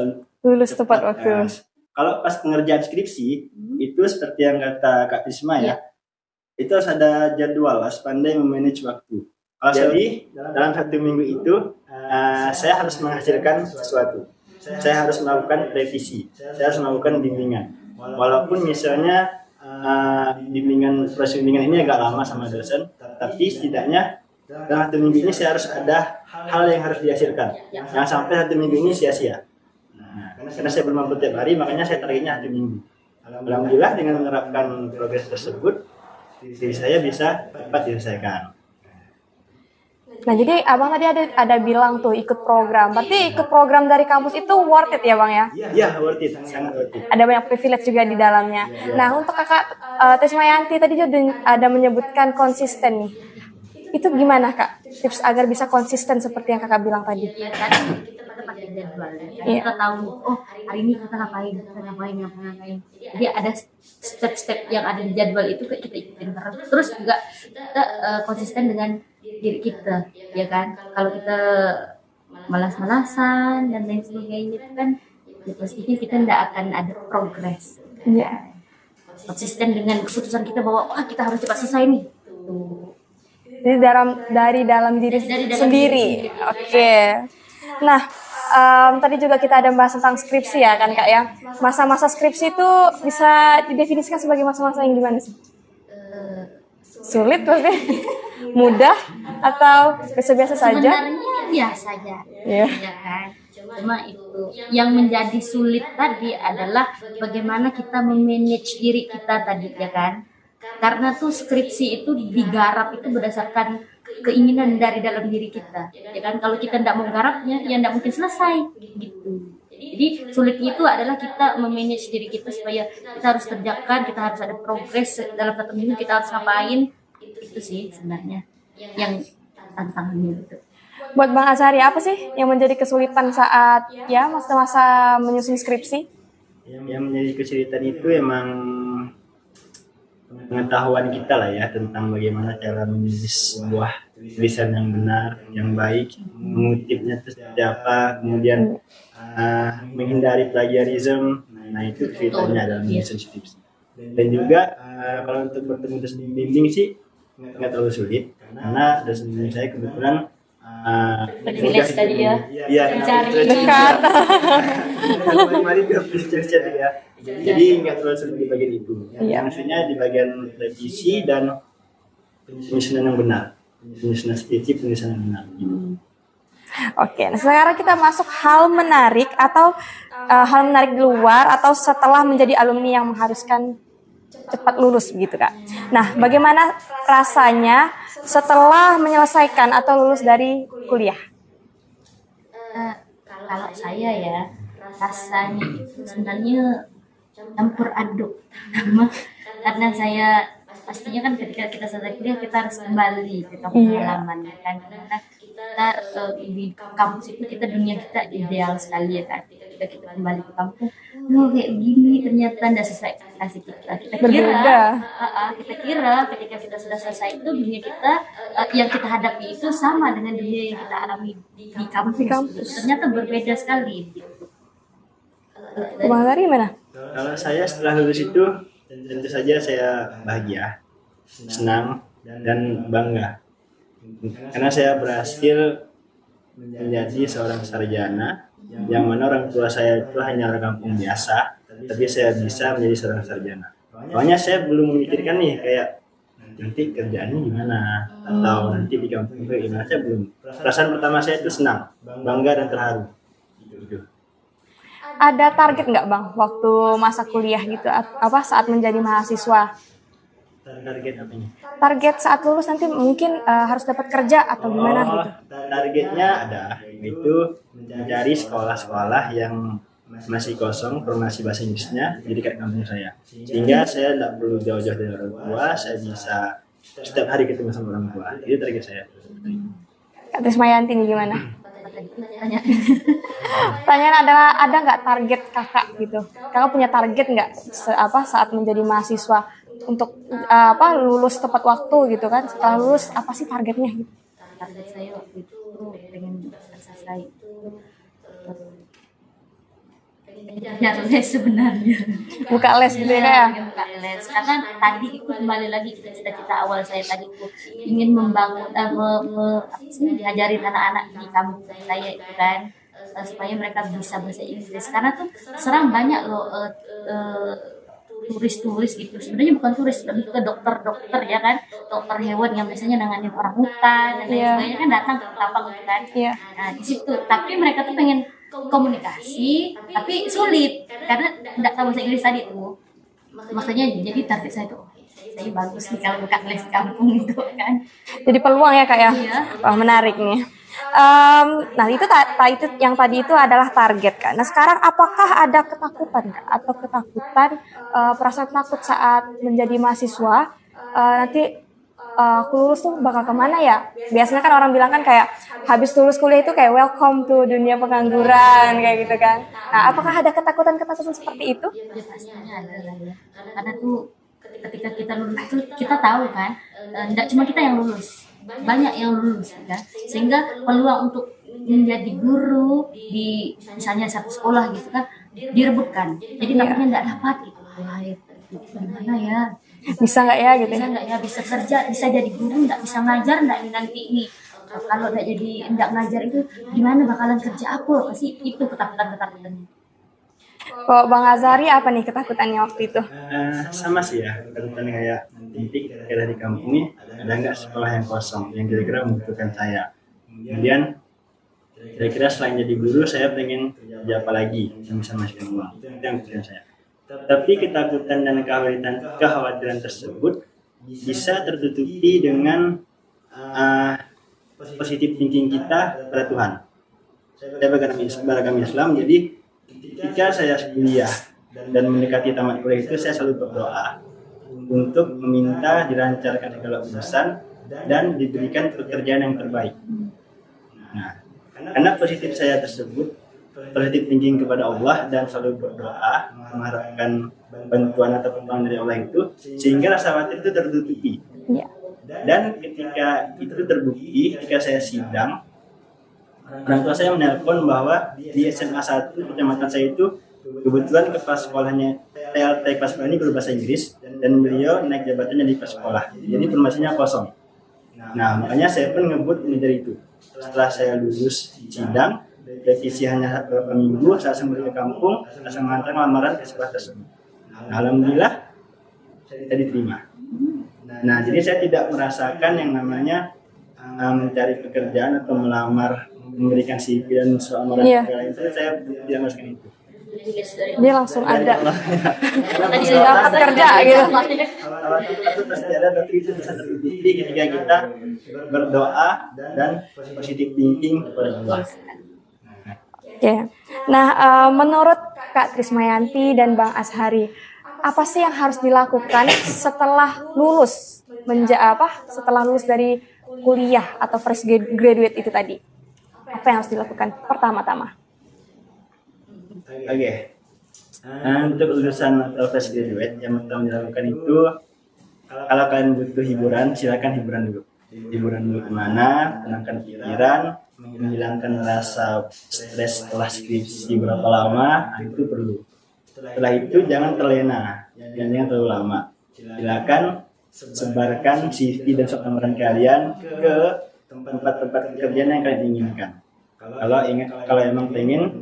lulus tepat waktu. Kalau pas pengerjaan skripsi itu seperti yang kata Kak Tisma ya. Itu harus ada jadwal, harus pandai memanage waktu. Jadi dalam 1 minggu itu saya harus menghasilkan sesuatu. Saya harus melakukan revisi, saya harus melakukan bimbingan. Walaupun misalnya proses bimbingan ini agak lama sama dosen, tapi setidaknya dalam 1 minggu ini saya harus ada hal yang harus dihasilkan. Jangan sampai 1 minggu ini sia-sia. Nah, karena saya belum mampu tiap hari, makanya saya targetnya 1 minggu. Alhamdulillah dengan menerapkan progres tersebut, diri saya bisa cepat diselesaikan. Nah, jadi Abang tadi ada bilang tuh ikut program. Berarti ikut program dari kampus itu worth it ya Bang ya? Iya, worth it, sangat worth it. Ada banyak privilege juga di dalamnya. Nah, untuk Kakak Tismayanti tadi juga ada menyebutkan konsisten nih. Itu gimana Kak? Tips agar bisa konsisten seperti yang Kakak bilang tadi. Iya, kan kita pakai jadwal ya. Kita tahu, oh hari ini kita ngapain. Jadi ada step-step yang ada di jadwal itu kita ikutin terus juga kita konsisten dengan diri kita, ya kan? Kalau kita malas-malasan dan lain sebagainya itu kan ya pastinya kita tidak akan ada progres. Iya. Konsisten dengan keputusan kita bahwa wah kita harus cepat selesai nih. Tuh. Jadi dari dalam diri sendiri. Oke. Nah, tadi juga kita ada bahas tentang skripsi ya kan Kak ya. Masa-masa skripsi itu bisa didefinisikan sebagai masa-masa yang gimana sih? Sulit pasti. Mudah atau biasa-biasa saja? Sebenarnya biasa saja. Iya. Ya kan? Cuma itu yang menjadi sulit tadi adalah bagaimana kita memanage diri kita tadi ya kan? Karena tuh skripsi itu digarap itu berdasarkan keinginan dari dalam diri kita, ya kan? Kalau kita tidak mau garapnya, ya tidak mungkin selesai gitu. Jadi sulitnya itu adalah kita memanage diri kita supaya kita harus kerjakan, kita harus ada progres dalam 1 minggu, kita harus ngapain. Itu sih sebenarnya yang tantangannya gitu. Buat Bang Azhari, apa sih yang menjadi kesulitan saat ya masa-masa menyusun skripsi? Yang menjadi kesulitan itu emang pengetahuan kita lah ya tentang bagaimana cara menulis sebuah tulisan yang benar, yang baik, mengutipnya itu seperti apa, kemudian menghindari plagiarisme. Nah itu ceritanya dalam menyusun skripsi. Dan juga kalau untuk bertemu dosen bimbing sih nggak terlalu sulit karena dosen bimbing saya kebetulan privilege tadi ya. Iya, Dekat. Mari ya. Jadi nggak terlalu sulit di bagian itu. Iya. Maksudnya di bagian revisi dan penyusunan yang benar, penyusunan skripsi, penyusunan yang benar. Gitu. Oke, nah sekarang kita masuk hal menarik atau hal menarik di luar atau setelah menjadi alumni yang mengharuskan cepat lulus gitu Kak. Nah, bagaimana rasanya setelah menyelesaikan atau lulus dari kuliah? Kalau saya ya rasanya itu sebenarnya campur aduk karena saya pastinya kan ketika kita selesai kuliah kita harus kembali ke kampung halaman kan, karena kita di kampus itu kita dunia kita ideal sekali ya kan. Ketika kita kembali ke kampung, kayak gini ternyata tidak sesuai ekspektasi kita kira ketika kita sudah selesai itu dunia kita yang kita hadapi itu sama dengan dunia yang kita alami di kampus. Ternyata berbeda sekali gitu. Bang Azhari mana? Kalau saya setelah lulus itu tentu saja saya bahagia, senang dan bangga karena saya berhasil menjadi seorang sarjana yang mana orang tua saya itu hanya orang kampung biasa, tapi saya bisa menjadi seorang sarjana. Soalnya saya belum memikirkan nih kayak nanti kerjaannya gimana atau nanti di kampung itu gimana, saya belum. Perasaan pertama saya itu senang, bangga dan terharu. Gitu. Ada target nggak Bang waktu masa kuliah gitu, apa saat menjadi mahasiswa? Target apanya? Target saat lulus nanti mungkin harus dapat kerja atau gimana gitu? Targetnya ada, yaitu mencari sekolah-sekolah yang masih kosong formasi bahasa Inggrisnya jadi kayak kampung saya, sehingga saya tidak perlu jauh-jauh dari orang tua, saya bisa setiap hari ketemu sama orang tua. Itu target saya. Kak Trismayanti nih gimana? Pertanyaan adalah ada nggak target kakak gitu? Kakak punya target nggak saat menjadi mahasiswa untuk lulus tepat waktu gitu kan? Setelah lulus apa sih targetnya gitu? Target saya waktu itu pengen selesai itu pengen les sebenarnya. Buka les gitu ya? Buka les karena tadi itu kembali lagi ke cita-cita awal saya tadi itu ingin membangun diajarin anak-anak di kampung saya itu kan supaya mereka bisa bahasa Inggris, karena tuh serang banyak loh turis-turis gitu, sebenarnya bukan turis, lebih ke dokter-dokter ya kan, dokter hewan yang biasanya nanganin orang hutan dan lain sebagainya kan datang ke Ketapang gitu kan. Nah di situ tapi mereka tuh pengen komunikasi tapi sulit karena tidak tahu bahasa Inggris tadi tuh, makanya jadi target saya tuh saya bagus nih kalau buka les kampung itu kan. Jadi peluang ya Kak ya? Iya. Wah menarik nih. Nah itu yang tadi itu adalah target Kak. Nah sekarang apakah ada ketakutan Kak? Atau ketakutan perasaan takut saat menjadi mahasiswa nanti aku lulus tuh bakal kemana ya? Biasanya kan orang bilang kan kayak habis lulus kuliah itu kayak welcome to dunia pengangguran kayak gitu kan. Nah apakah ada ketakutan-ketakutan seperti itu? Ya pastinya ada lah ya, karena tuh ketika kita lulus tuh kita tahu kan tidak cuma kita yang lulus, banyak yang lulus kan, sehingga peluang untuk menjadi guru di misalnya satu sekolah gitu kan direbutkan, jadi takutnya tidak dapat gitu. Wah gimana ya, bisa nggak ya gitu? Bisa nggak ya, bisa kerja, bisa jadi guru, nggak bisa ngajar, nggak nanti ini kalau nggak jadi nggak ngajar itu gimana, bakalan kerja apa sih, itu ketakutannya. Kok Bang Azhari apa nih ketakutannya waktu itu? Sama sih ya, ketakutan kayak nanti kira di kampung ini ada nggak sekolah yang kosong yang kira-kira membutuhkan saya. Kemudian kira-kira selain jadi guru saya pengen kerja apa lagi yang bisa menghasilkan uang. Itu yang pikiran saya. Tapi ketakutan dan kekhawatiran tersebut bisa tertutupi dengan uh, positif thinking kita pada Tuhan. Saya beragama Islam, jadi ketika saya kuliah dan mendekati tamat kuliah itu saya selalu berdoa untuk meminta dilancarkan segala urusan dan diberikan pekerjaan yang terbaik. Nah, karena positif saya tersebut, positif thinking kepada Allah dan selalu berdoa mengharapkan bantuan atau pertolongan dari Allah itu, sehingga rasa khawatir itu tertutupi. Iya. Dan ketika itu terbukti, ketika saya sidang, orang tua saya menelpon bahwa di SMA 1 kecamatan saya itu kebetulan kepala sekolahnya TLT kepala sekolah ini guru bahasa Inggris, dan beliau naik jabatannya di kepala sekolah, jadi formasinya kosong. Nah, makanya saya pun ngebut dari itu. Setelah saya lulus sidang, revisi hanya beberapa minggu, saya langsung balik ke kampung, langsung mengantar lamaran ke sekolah tersebut. Nah, alhamdulillah saya diterima. Nah, jadi saya tidak merasakan yang namanya mencari pekerjaan atau melamar, memberikan CV dan soal segala itu, saya tidak merasakan itu. Dia langsung ada. Langsung dapat kerja gitu. Awal itu pasti ada, tapi itu bisa terbukti ketika kita berdoa dan positif thinking kepada Allah. Oke. Nah, menurut Kak Trismayanti dan Bang Ashari, apa sih yang harus dilakukan setelah lulus setelah lulus dari kuliah atau fresh graduate itu tadi? Apa yang harus dilakukan pertama-tama? Oke. Untuk lulusan atau fresh graduate yang pertama dilakukan itu, kalau kalian butuh hiburan, silakan hiburan dulu. Hiburan dulu kemana? Tenangkan pikiran, menghilangkan rasa stres setelah skripsi berapa lama, itu perlu. Setelah itu jangan terlena, jangan terlalu lama. Silakan sebarkan CV dan surat lamaran kalian ke tempat-tempat pekerjaan yang kalian inginkan. Kalau emang pengen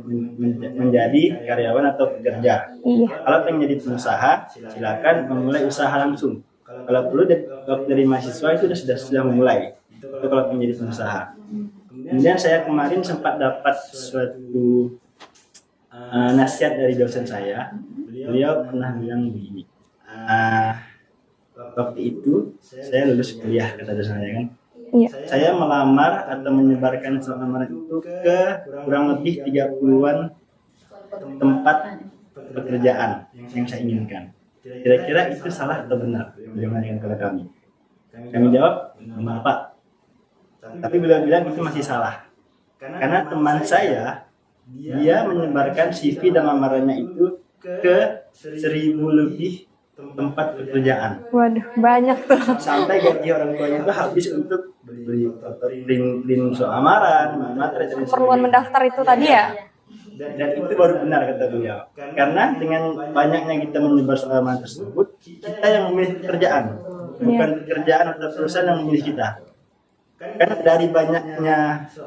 menjadi karyawan atau pekerja. Iya. Kalau pengen jadi pengusaha, silakan memulai usaha langsung. Kalau perlu dari mahasiswa itu sudah memulai. Itu kalau pengen jadi pengusaha. Kemudian saya kemarin sempat dapat suatu nasihat dari dosen saya. Beliau pernah bilang begini. Waktu itu saya lulus kuliah, kata dosen saya kan. Iya. Saya melamar atau menyebarkan surat lamaran itu ke kurang lebih 30-an tempat pekerjaan yang saya inginkan. Kira-kira itu salah atau benar? Beliau menanyakan kepada kami. Kami jawab, benar Pak. Tapi beliau bilang itu masih salah. Karena teman saya, dia menyebarkan CV dan lamarannya itu ke 1.000 lebih tempat pekerjaan. Waduh, banyak tuh. Sampai gaji orang tuanya itu habis untuk beli print soal amaran, materi dan Perluan mendaftar itu tadi ya? Dan itu baru benar kata beliau. Karena dengan banyaknya kita menyebar soal amaran tersebut, kita yang memilih pekerjaan, bukan pekerjaan atau perusahaan yang memilih kita. Karena dari banyaknya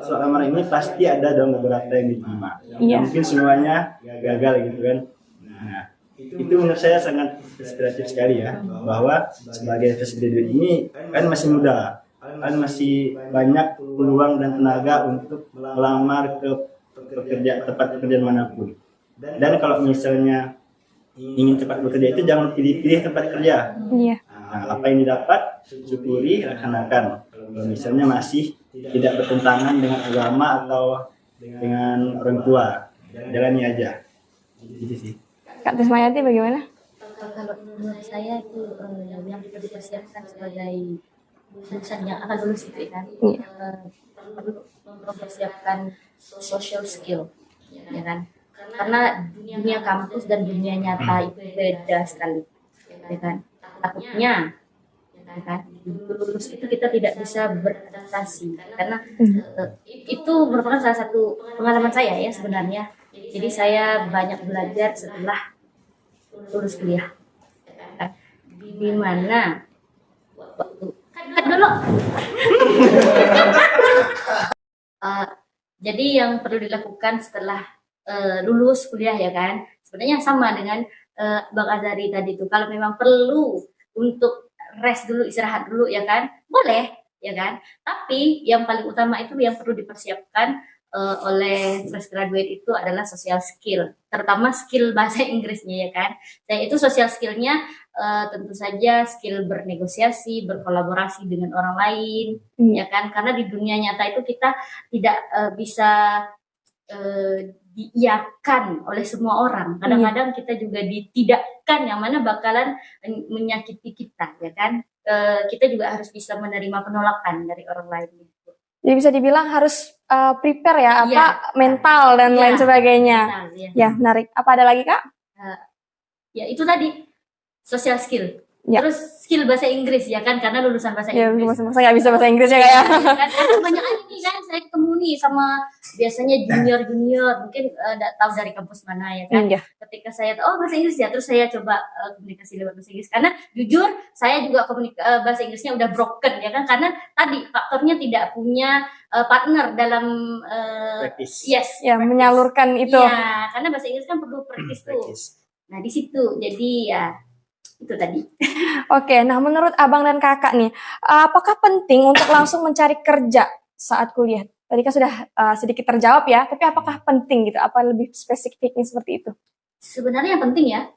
soal amaran ini pasti ada dong beberapa yang diterima. Iya. Mungkin semuanya gagal gitu kan. Nah, itu menurut saya sangat inspiratif sekali ya, bahwa sebagai fresh graduate ini kan masih muda, kan masih banyak peluang dan tenaga untuk melamar ke tempat pekerjaan manapun. Dan kalau misalnya ingin cepat bekerja itu jangan pilih-pilih tempat kerja. Iya. Nah, apa yang didapat syukuri, laksanakan. Kalau misalnya masih tidak bertentangan dengan agama atau dengan orang tua, jalani aja. Gitu sih. Kak Trismayanti bagaimana? Kalau menurut saya itu yang perlu dipersiapkan sebagai lulusan yang akan lulus itu kan, perlu mempersiapkan social skill, ya kan? Karena dunia kampus dan dunia nyata itu beda sekali, ya kan? Takutnya, ya kan? Lulus itu kita tidak bisa beradaptasi, karena itu merupakan salah satu pengalaman saya ya sebenarnya. Jadi saya banyak belajar setelah lulus kuliah, di mana waktu kan dulu jadi yang perlu dilakukan setelah lulus kuliah ya kan, sebenarnya sama dengan Bang Azhari tadi tuh. Kalau memang perlu untuk rest dulu, istirahat dulu ya kan, boleh ya kan, tapi yang paling utama itu yang perlu dipersiapkan oleh fresh graduate itu adalah social skill, terutama skill bahasa Inggrisnya ya kan. Dan itu social skillnya tentu saja skill bernegosiasi, berkolaborasi dengan orang lain, ya kan. Karena di dunia nyata itu kita tidak bisa diiyakan oleh semua orang. Kadang-kadang kita juga ditidakkan, yang mana bakalan menyakiti kita, ya kan. Kita juga harus bisa menerima penolakan dari orang lain. Jadi bisa dibilang harus prepare ya, mental dan lain sebagainya. Mental, ya, menarik. Apa ada lagi, Kak? Ya itu tadi social skill. Terus skill bahasa Inggris ya kan, karena lulusan bahasa Inggris. Ya, masa nggak bisa bahasa Inggris ya, Kak ya? Kan kebanyakan ini kan saya ketemu nih sama biasanya junior, mungkin nggak tahu dari kampus mana ya kan. Ketika saya bahasa Inggris ya, terus saya coba komunikasi lewat bahasa Inggris, karena jujur saya juga bahasa Inggrisnya udah broken ya kan, karena tadi faktornya tidak punya partner dalam practice. Menyalurkan itu. Iya, karena bahasa Inggris kan perlu practice tuh. Nah di situ jadi ya itu tadi. Oke, nah menurut abang dan kakak nih, apakah penting untuk langsung mencari kerja saat kuliah? Tadi kan sudah sedikit terjawab ya, tapi apakah penting gitu? Apa lebih spesifiknya seperti itu? Sebenarnya penting ya,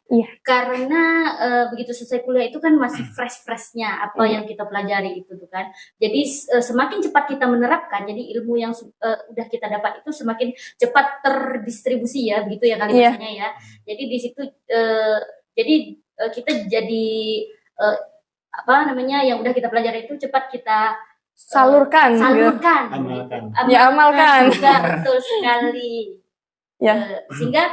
karena begitu selesai kuliah itu kan masih fresh-freshnya apa yang kita pelajari itu tuh kan. Jadi semakin cepat kita menerapkan, jadi ilmu yang udah kita dapat itu semakin cepat terdistribusi ya, begitu ya kali bahasanya ya. Jadi di situ kita jadi yang udah kita pelajari itu cepat kita salurkan. Amalkan. Betul sekali. Sehingga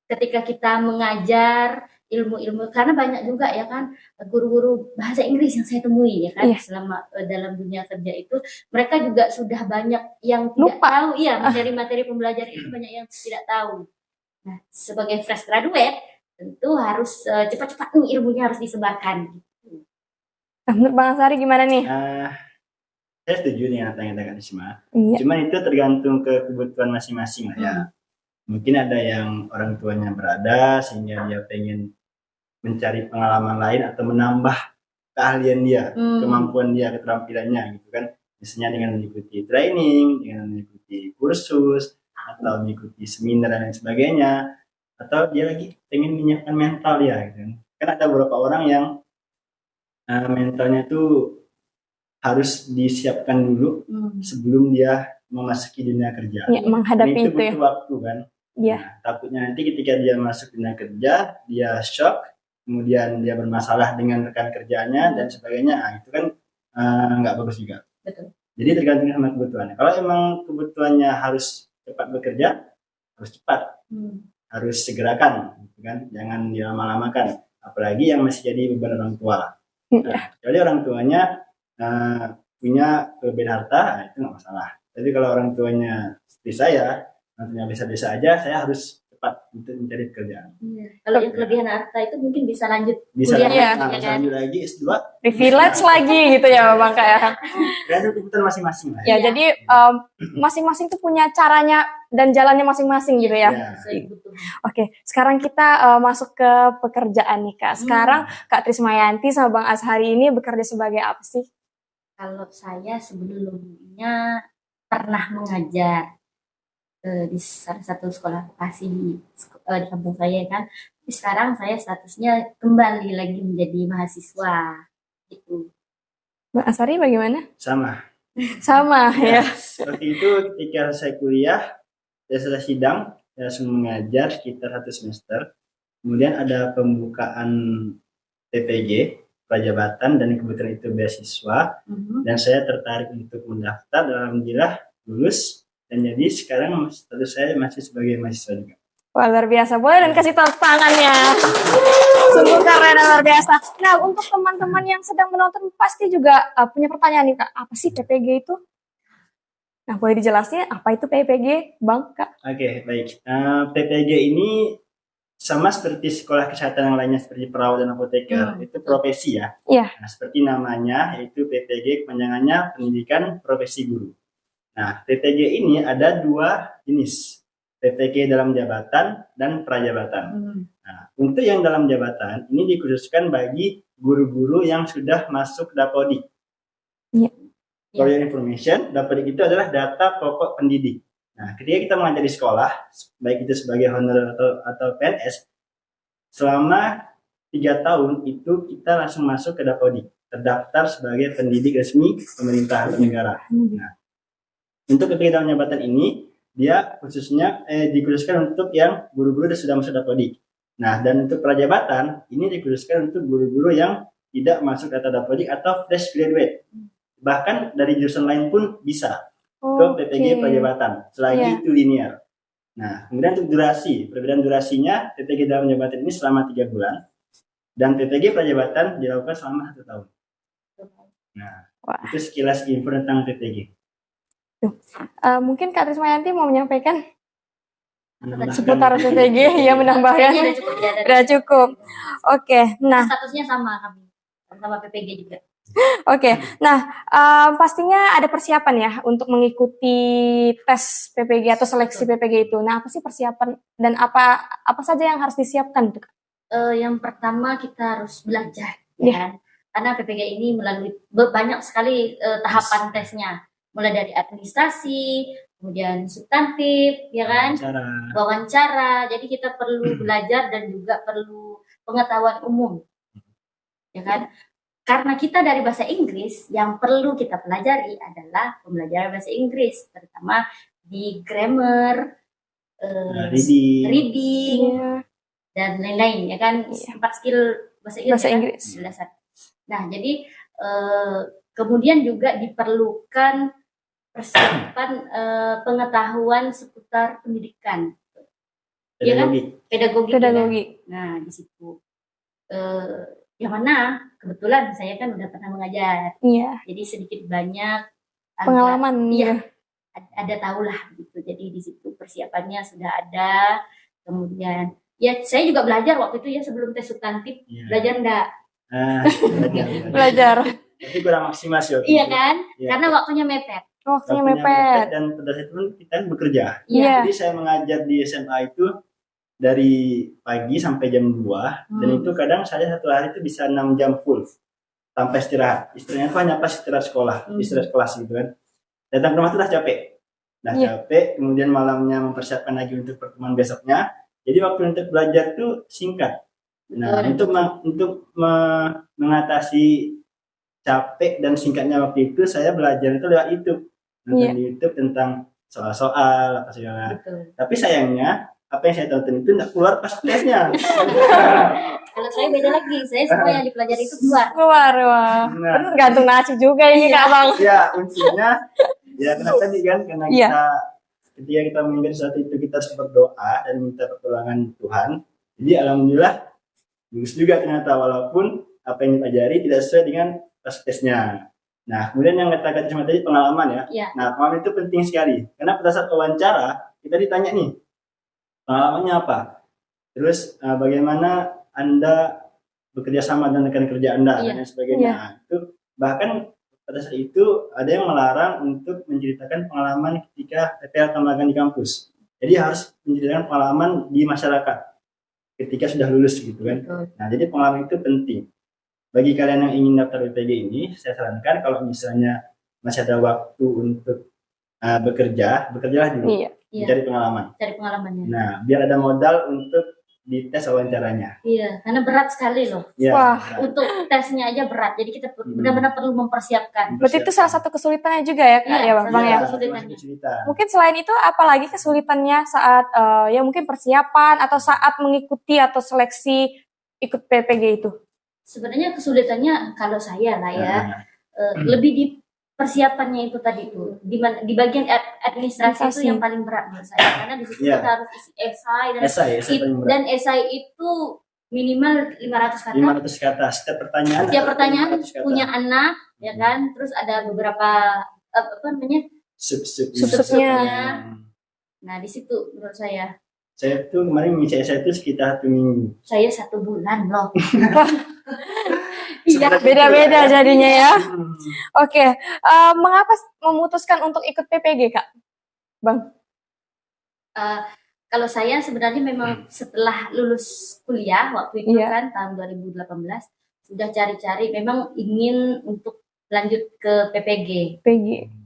ketika kita mengajar ilmu-ilmu, karena banyak juga ya kan guru-guru bahasa Inggris yang saya temui ya kan selama dalam dunia kerja itu, mereka juga sudah banyak yang tidak tahu, materi-materi pembelajaran itu banyak yang tidak tahu. Nah, sebagai fresh graduate tentu harus cepat-cepat nih ilmunya harus disebarkan. Menurut Bang Ansari gimana nih? Saya setuju dengan apa yang dikatakan Isma. Cuman itu tergantung ke kebutuhan masing-masing lah ya. Mungkin ada yang orang tuanya berada sehingga dia pengen mencari pengalaman lain atau menambah keahlian dia, kemampuan dia, keterampilannya gitu kan. Misalnya dengan mengikuti training, dengan mengikuti kursus, atau mengikuti seminar dan lain sebagainya. Atau dia lagi pengen menyiapkan mental dia gitu kan. Kan ada beberapa orang yang mentalnya tuh harus disiapkan dulu sebelum dia memasuki dunia kerja. Menghadapi itu butuh waktu kan. Nah, takutnya nanti ketika dia masuk dunia kerja, dia shock, kemudian dia bermasalah dengan rekan kerjanya dan sebagainya. Nah, itu kan nggak bagus juga. Betul. Jadi tergantung sama kebutuhannya. Kalau emang kebutuhannya harus cepat bekerja, harus cepat, harus segerakan, gitu kan? Jangan dilama-lamakan. Apalagi yang masih jadi beban orang tua. Nah, jadi orang tuanya punya kelebihan harta, itu nggak masalah. Tapi kalau orang tuanya seperti saya, nantinya biasa-biasa aja, saya harus cepat untuk mencari pekerjaan. Kalau yang kelebihan harta itu mungkin bisa lanjut kuliah lanjut lagi S2. Privilege lagi gitu ya Bang kayak. Dan kebutuhan masing-masing lah. Ya, jadi masing-masing tuh punya caranya dan jalannya masing-masing gitu ya. Oke, sekarang kita masuk ke pekerjaan nih Kak. Sekarang Kak Trismayanti sama Bang Azhari ini bekerja sebagai apa sih? Kalau saya sebelumnya pernah mengajar di salah satu sekolah vokasi di kampung saya kan. Tapi sekarang saya statusnya kembali lagi menjadi mahasiswa gitu. Mbak Azhari bagaimana? Sama ya. Seperti itu ketika saya kuliah, saya selesai sidang, saya langsung mengajar sekitar 1 semester. Kemudian ada pembukaan PPG, prajabatan, dan kebetulan itu beasiswa. Dan saya tertarik untuk mendaftar dan alhamdulillah lulus. Dan jadi sekarang status saya masih sebagai mahasiswa juga. Wah, luar biasa. Boleh dan kasih tepuk tangannya. Sungguh keren dan luar biasa. Nah, untuk teman-teman yang sedang menonton pasti juga punya pertanyaan nih Kak. Apa sih PPG itu? Nah, boleh dijelasin apa itu PPG, Bang, Kak? Oke, baik. PPG ini sama seperti sekolah kesehatan yang lainnya seperti perawat dan apoteker. Itu profesi ya. Nah, seperti namanya, yaitu PPG, kepanjangannya Pendidikan Profesi Guru. Nah, PPG ini ada 2 jenis, PPG dalam jabatan dan prajabatan. Nah, untuk yang dalam jabatan ini dikhususkan bagi guru-guru yang sudah masuk Dapodik. For your information, Dapodik itu adalah data pokok pendidik. Nah, ketika kita mengajar di sekolah, baik itu sebagai honor atau PNS, selama 3 tahun itu kita langsung masuk ke Dapodi, terdaftar sebagai pendidik resmi pemerintah atau negara. Nah, untuk ketiga tahun jabatan ini, dia khususnya dikhususkan untuk yang guru-guru yang sudah masuk Dapodi. Nah, dan untuk prajabatan, ini dikhususkan untuk guru-guru yang tidak masuk data Dapodi atau fresh graduate. Bahkan dari jurusan lain pun bisa ke PPG prajabatan, selagi itu linear. Nah, kemudian untuk durasi, perbedaan durasinya, PPG dalam jabatan ini selama 3 bulan, dan PPG prajabatan dilakukan selama 1 tahun. Nah, itu sekilas info tentang PPG. Mungkin Kak Trismayanti mau menyampaikan seputar PPG, ya menambahkan. Udah cukup. Oke, nah. Statusnya sama kami, sama PPG juga. Oke, nah pastinya ada persiapan ya untuk mengikuti tes PPG atau seleksi PPG itu. Nah, apa sih persiapan dan apa saja yang harus disiapkan? Yang pertama kita harus belajar, ya kan? Karena PPG ini melalui banyak sekali tahapan tesnya, mulai dari administrasi, kemudian substantif, ya kan? Wawancara. Jadi kita perlu belajar dan juga perlu pengetahuan umum, ya kan? Karena kita dari bahasa Inggris, yang perlu kita pelajari adalah pembelajaran bahasa Inggris, terutama di grammar, reading, dan lain-lain, ya kan? 4 skill bahasa Inggris. Kan? Nah, jadi kemudian juga diperlukan persiapan pengetahuan seputar pendidikan, pedagogi. Nah, di situ. Yang mana kebetulan saya kan udah pernah mengajar, jadi sedikit banyak pengalaman, ada tahulah gitu. Jadi di situ persiapannya sudah ada. Kemudian ya saya juga belajar waktu itu ya sebelum tes substantif, belajar enggak? Belajar. Tapi kurang maksimal sih. Iya kan? Karena waktunya mepet. Dan pada saat itu kita bekerja. Jadi saya mengajar di SMA itu dari pagi sampai jam 2, dan itu kadang saya satu hari itu bisa 6 jam full tanpa istirahat. Istirahatnya itu hanya pas istirahat sekolah, istirahat kelas gitu kan. Datang ke rumah itu udah capek. Capek, kemudian malamnya mempersiapkan lagi untuk pertemuan besoknya. Jadi waktu untuk belajar itu singkat. Nah, untuk mengatasi capek dan singkatnya waktu itu, saya belajar itu lewat YouTube. Nonton di YouTube tentang soal-soal apa segala. Tapi sayangnya apa yang saya tonton itu tidak keluar pas tesnya. Kalau saya beda lagi, saya semua yang dipelajari itu keluar. Wah. Gantung nasib juga ini Kak Bang. Ya, kuncinya ya kenapa tadi kan, karena kita ketika kita mengingat sesuatu itu kita harus berdoa dan minta pertolongan Tuhan. Jadi alhamdulillah bagus juga ternyata, walaupun apa yang dipelajari tidak sesuai dengan pas tesnya. Nah, kemudian yang kata cuma tadi pengalaman ya. Nah, pengalaman itu penting sekali, karena pada saat wawancara kita ditanya nih, pengalamannya apa? Terus bagaimana Anda bekerja sama dengan rekan kerja Anda dan sebagainya. Nah, itu bahkan pada saat itu ada yang melarang untuk menceritakan pengalaman ketika PPL atau magang di kampus. Jadi harus menceritakan pengalaman di masyarakat ketika sudah lulus gitu kan. Nah, jadi pengalaman itu penting. Bagi kalian yang ingin daftar PPG ini, saya sarankan kalau misalnya masih ada waktu untuk bekerjalah dulu. Cari pengalaman. Cari pengalamannya. Nah, biar ada modal untuk dites wawancaranya. Iya, karena berat sekali loh. Wah, untuk tesnya aja berat. Jadi kita benar-benar perlu mempersiapkan. Berarti itu salah satu kesulitannya juga ya, Kak, Bang ya. Mungkin selain itu apalagi kesulitannya saat ya mungkin persiapan atau saat mengikuti atau seleksi ikut PPG itu? Sebenarnya kesulitannya kalau saya lah ya, lebih di persiapannya itu tadi itu di bagian administrasi itu yang paling berat menurut saya, karena di situ kita harus isi esai dan esai itu minimal 500 kata. 500 kata setiap pertanyaan. Setiap pertanyaan punya anak, ya kan? Terus ada beberapa sub-subnya. Nah, di situ menurut saya. Saya tuh kemarin mengisi esai itu sekitar 1 minggu. Saya 1 bulan loh. Iya, beda-beda jadinya ya. Oke, mengapa memutuskan untuk ikut PPG, Kak? Bang? Kalau saya sebenarnya memang setelah lulus kuliah waktu itu kan tahun 2018 sudah cari-cari, memang ingin untuk lanjut ke PPG.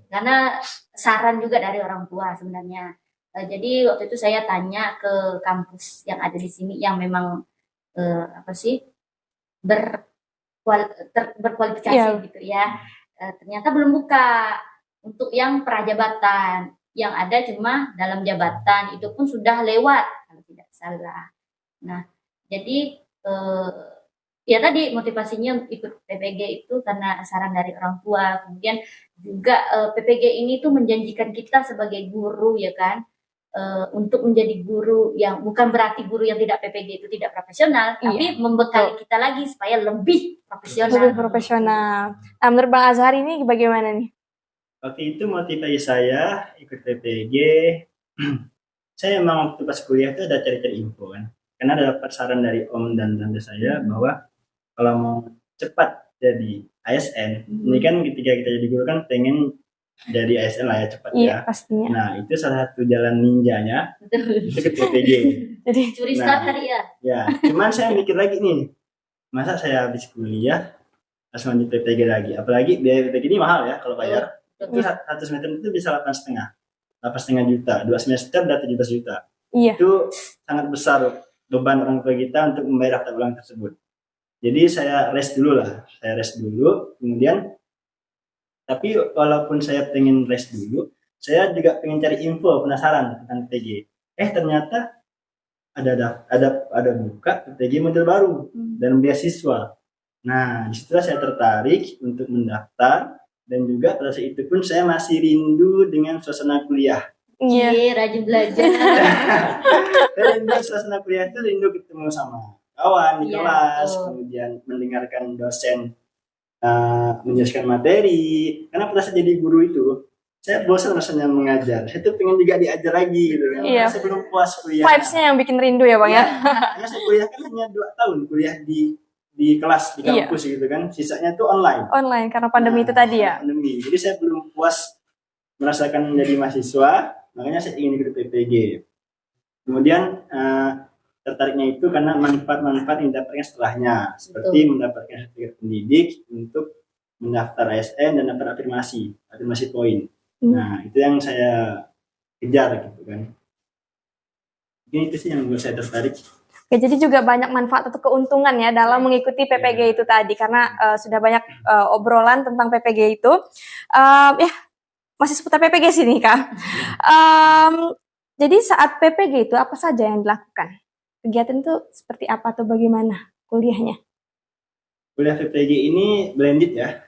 Karena saran juga dari orang tua sebenarnya. Jadi waktu itu saya tanya ke kampus yang ada di sini yang memang apa sih berkualifikasi Iya. gitu ya. Ternyata belum buka untuk yang prajabatan. Yang ada cuma dalam jabatan, itu pun sudah lewat kalau tidak salah. Nah, jadi ya tadi motivasinya ikut PPG itu karena saran dari orang tua. Kemudian juga PPG ini tuh menjanjikan kita sebagai guru ya kan, untuk menjadi guru yang bukan berarti guru yang tidak PPG itu tidak profesional, Iya, tapi membekali kita lagi supaya lebih profesional. Lebih profesional. Nah, menurut Bang Azhar ini bagaimana nih? Waktu itu motivasi saya ikut PPG, saya emang waktu pas kuliah itu ada cari-cari info kan. Karena ada dapat saran dari om dan tante saya bahwa kalau mau cepat jadi ASN, ini kan ketika kita jadi guru kan pengen jadi ASN lah ya cepat Iya, ya. pastinya. Nah itu salah satu jalan ninjanya itu ke PPG. Jadi Curi start tadi ya. Ya, cuman saya mikir lagi nih, masa saya habis kuliah langsung lanjut PPG lagi, apalagi biaya PPG ini mahal ya kalau bayar. Itu satu semester itu bisa 8,5 juta, 2 semester udah 17 juta. iya. Itu sangat besar beban orang tua kita untuk membayar akta ulang tersebut. Jadi saya rest dulu, kemudian tapi walaupun saya pengen rest dulu, saya juga pengen cari info, penasaran tentang PPG. Ternyata ada buka PPG model baru dan beasiswa. Nah, disitulah saya tertarik untuk mendaftar, dan juga pada saat itu pun saya masih rindu dengan suasana kuliah. Iya. Rajin belajar. Rindu suasana kuliah itu rindu ketemu sama kawan di Iya, kelas, betul. kemudian mendengarkan dosen menjelaskan materi. Karena pada saat jadi guru itu, saya bosan rasanya mengajar. Saya tuh pengen juga diajar lagi gitu kan. Iya. Karena saya belum puas kuliah. Vibes-nya yang bikin rindu ya Bang ya. Karena saya kuliah kan hanya 2 tahun kuliah di kelas, di kampus gitu kan. Sisanya tuh online. Online karena pandemi itu tadi ya. Pandemi. Jadi saya belum puas merasakan menjadi mahasiswa, makanya saya ingin ikut PPG. Kemudian tertariknya itu karena manfaat-manfaat yang didapatkan setelahnya, seperti mendapatkan sertifikat pendidik untuk mendaftar ASN dan dapat afirmasi poin. Nah, itu yang saya kejar gitu kan. Ini itu sih yang membuat saya tertarik. Oke, jadi juga banyak manfaat atau keuntungan ya dalam mengikuti PPG itu tadi, karena sudah banyak obrolan tentang PPG itu. Ya, masih seputar PPG sih nih Kak. Jadi saat PPG itu apa saja yang dilakukan? Kegiatan itu seperti apa atau bagaimana kuliahnya? Kuliah PPG ini blended ya.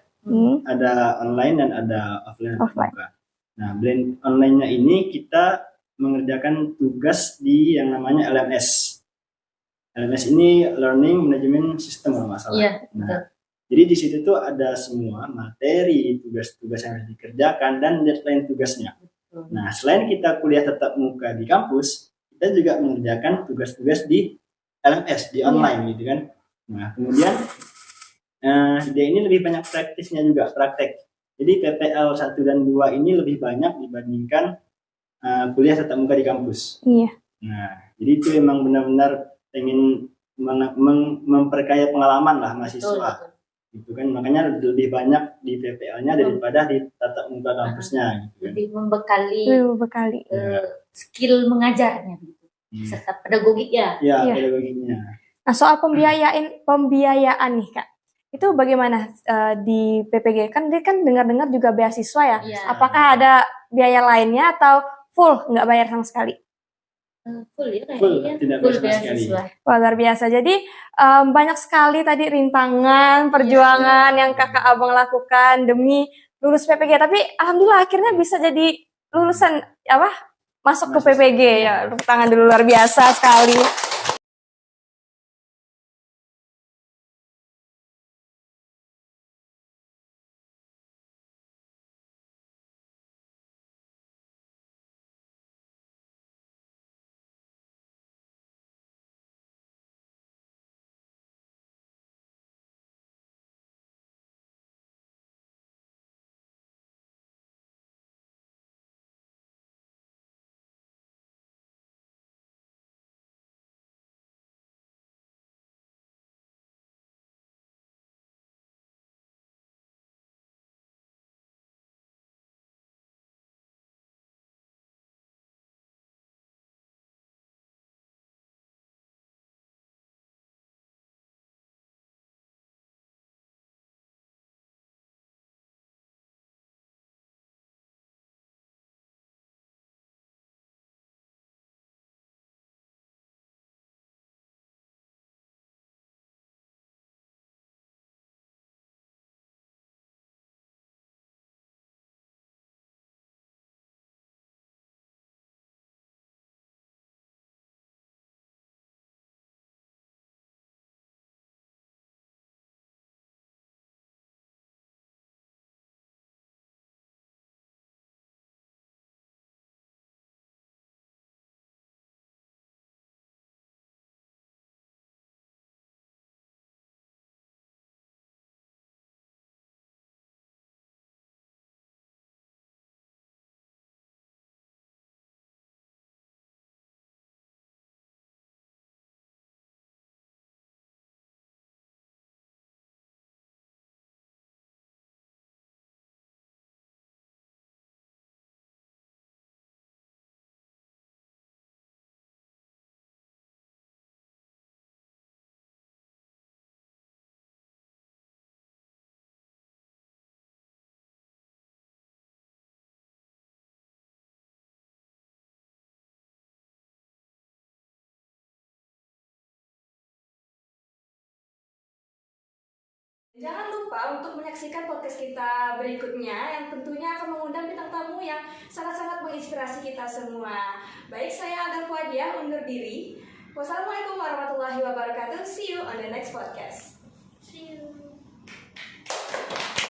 Ada online dan ada offline. Nah, blend online-nya ini kita mengerjakan tugas di yang namanya LMS. LMS ini Learning Management System kalau nggak salah. Iya, nah, jadi di situ tuh ada semua materi, tugas-tugas yang harus dikerjakan, dan deadline tugasnya. Nah, selain kita kuliah tatap muka di kampus, kita juga mengerjakan tugas-tugas di LMS, di online gitu kan. Nah, kemudian dia ini lebih banyak praktisnya juga, praktek. Jadi PPL 1 dan 2 ini lebih banyak dibandingkan kuliah tatap muka di kampus. Iya. Nah, jadi itu memang benar-benar ingin memperkaya pengalaman lah mahasiswa. Gitu kan, makanya lebih banyak di PPL-nya daripada di tatap muka kampusnya gitu kan. Lebih membekali skill mengajarnya gitu. Serta pedagogiknya. Iya, pedagogiknya. Nah, soal pembiayaan nih Kak. Itu bagaimana di PPG? Kan dia kan dengar-dengar juga beasiswa ya. Apakah ada biaya lainnya atau full nggak bayar sama sekali? Full ya kayaknya. Tidak full beasiswa. Wah, luar biasa. Jadi banyak sekali tadi rintangan, perjuangan yang kakak abang lakukan demi lulus PPG. Tapi alhamdulillah akhirnya bisa jadi lulusan masuk ke PPG ya. Tepuk tangan dulu, luar biasa sekali. Jangan lupa untuk menyaksikan podcast kita berikutnya yang tentunya akan mengundang bintang tamu yang sangat-sangat menginspirasi kita semua. Baik, saya Alda Fuadiah undur diri. Wassalamualaikum warahmatullahi wabarakatuh. See you on the next podcast. See you.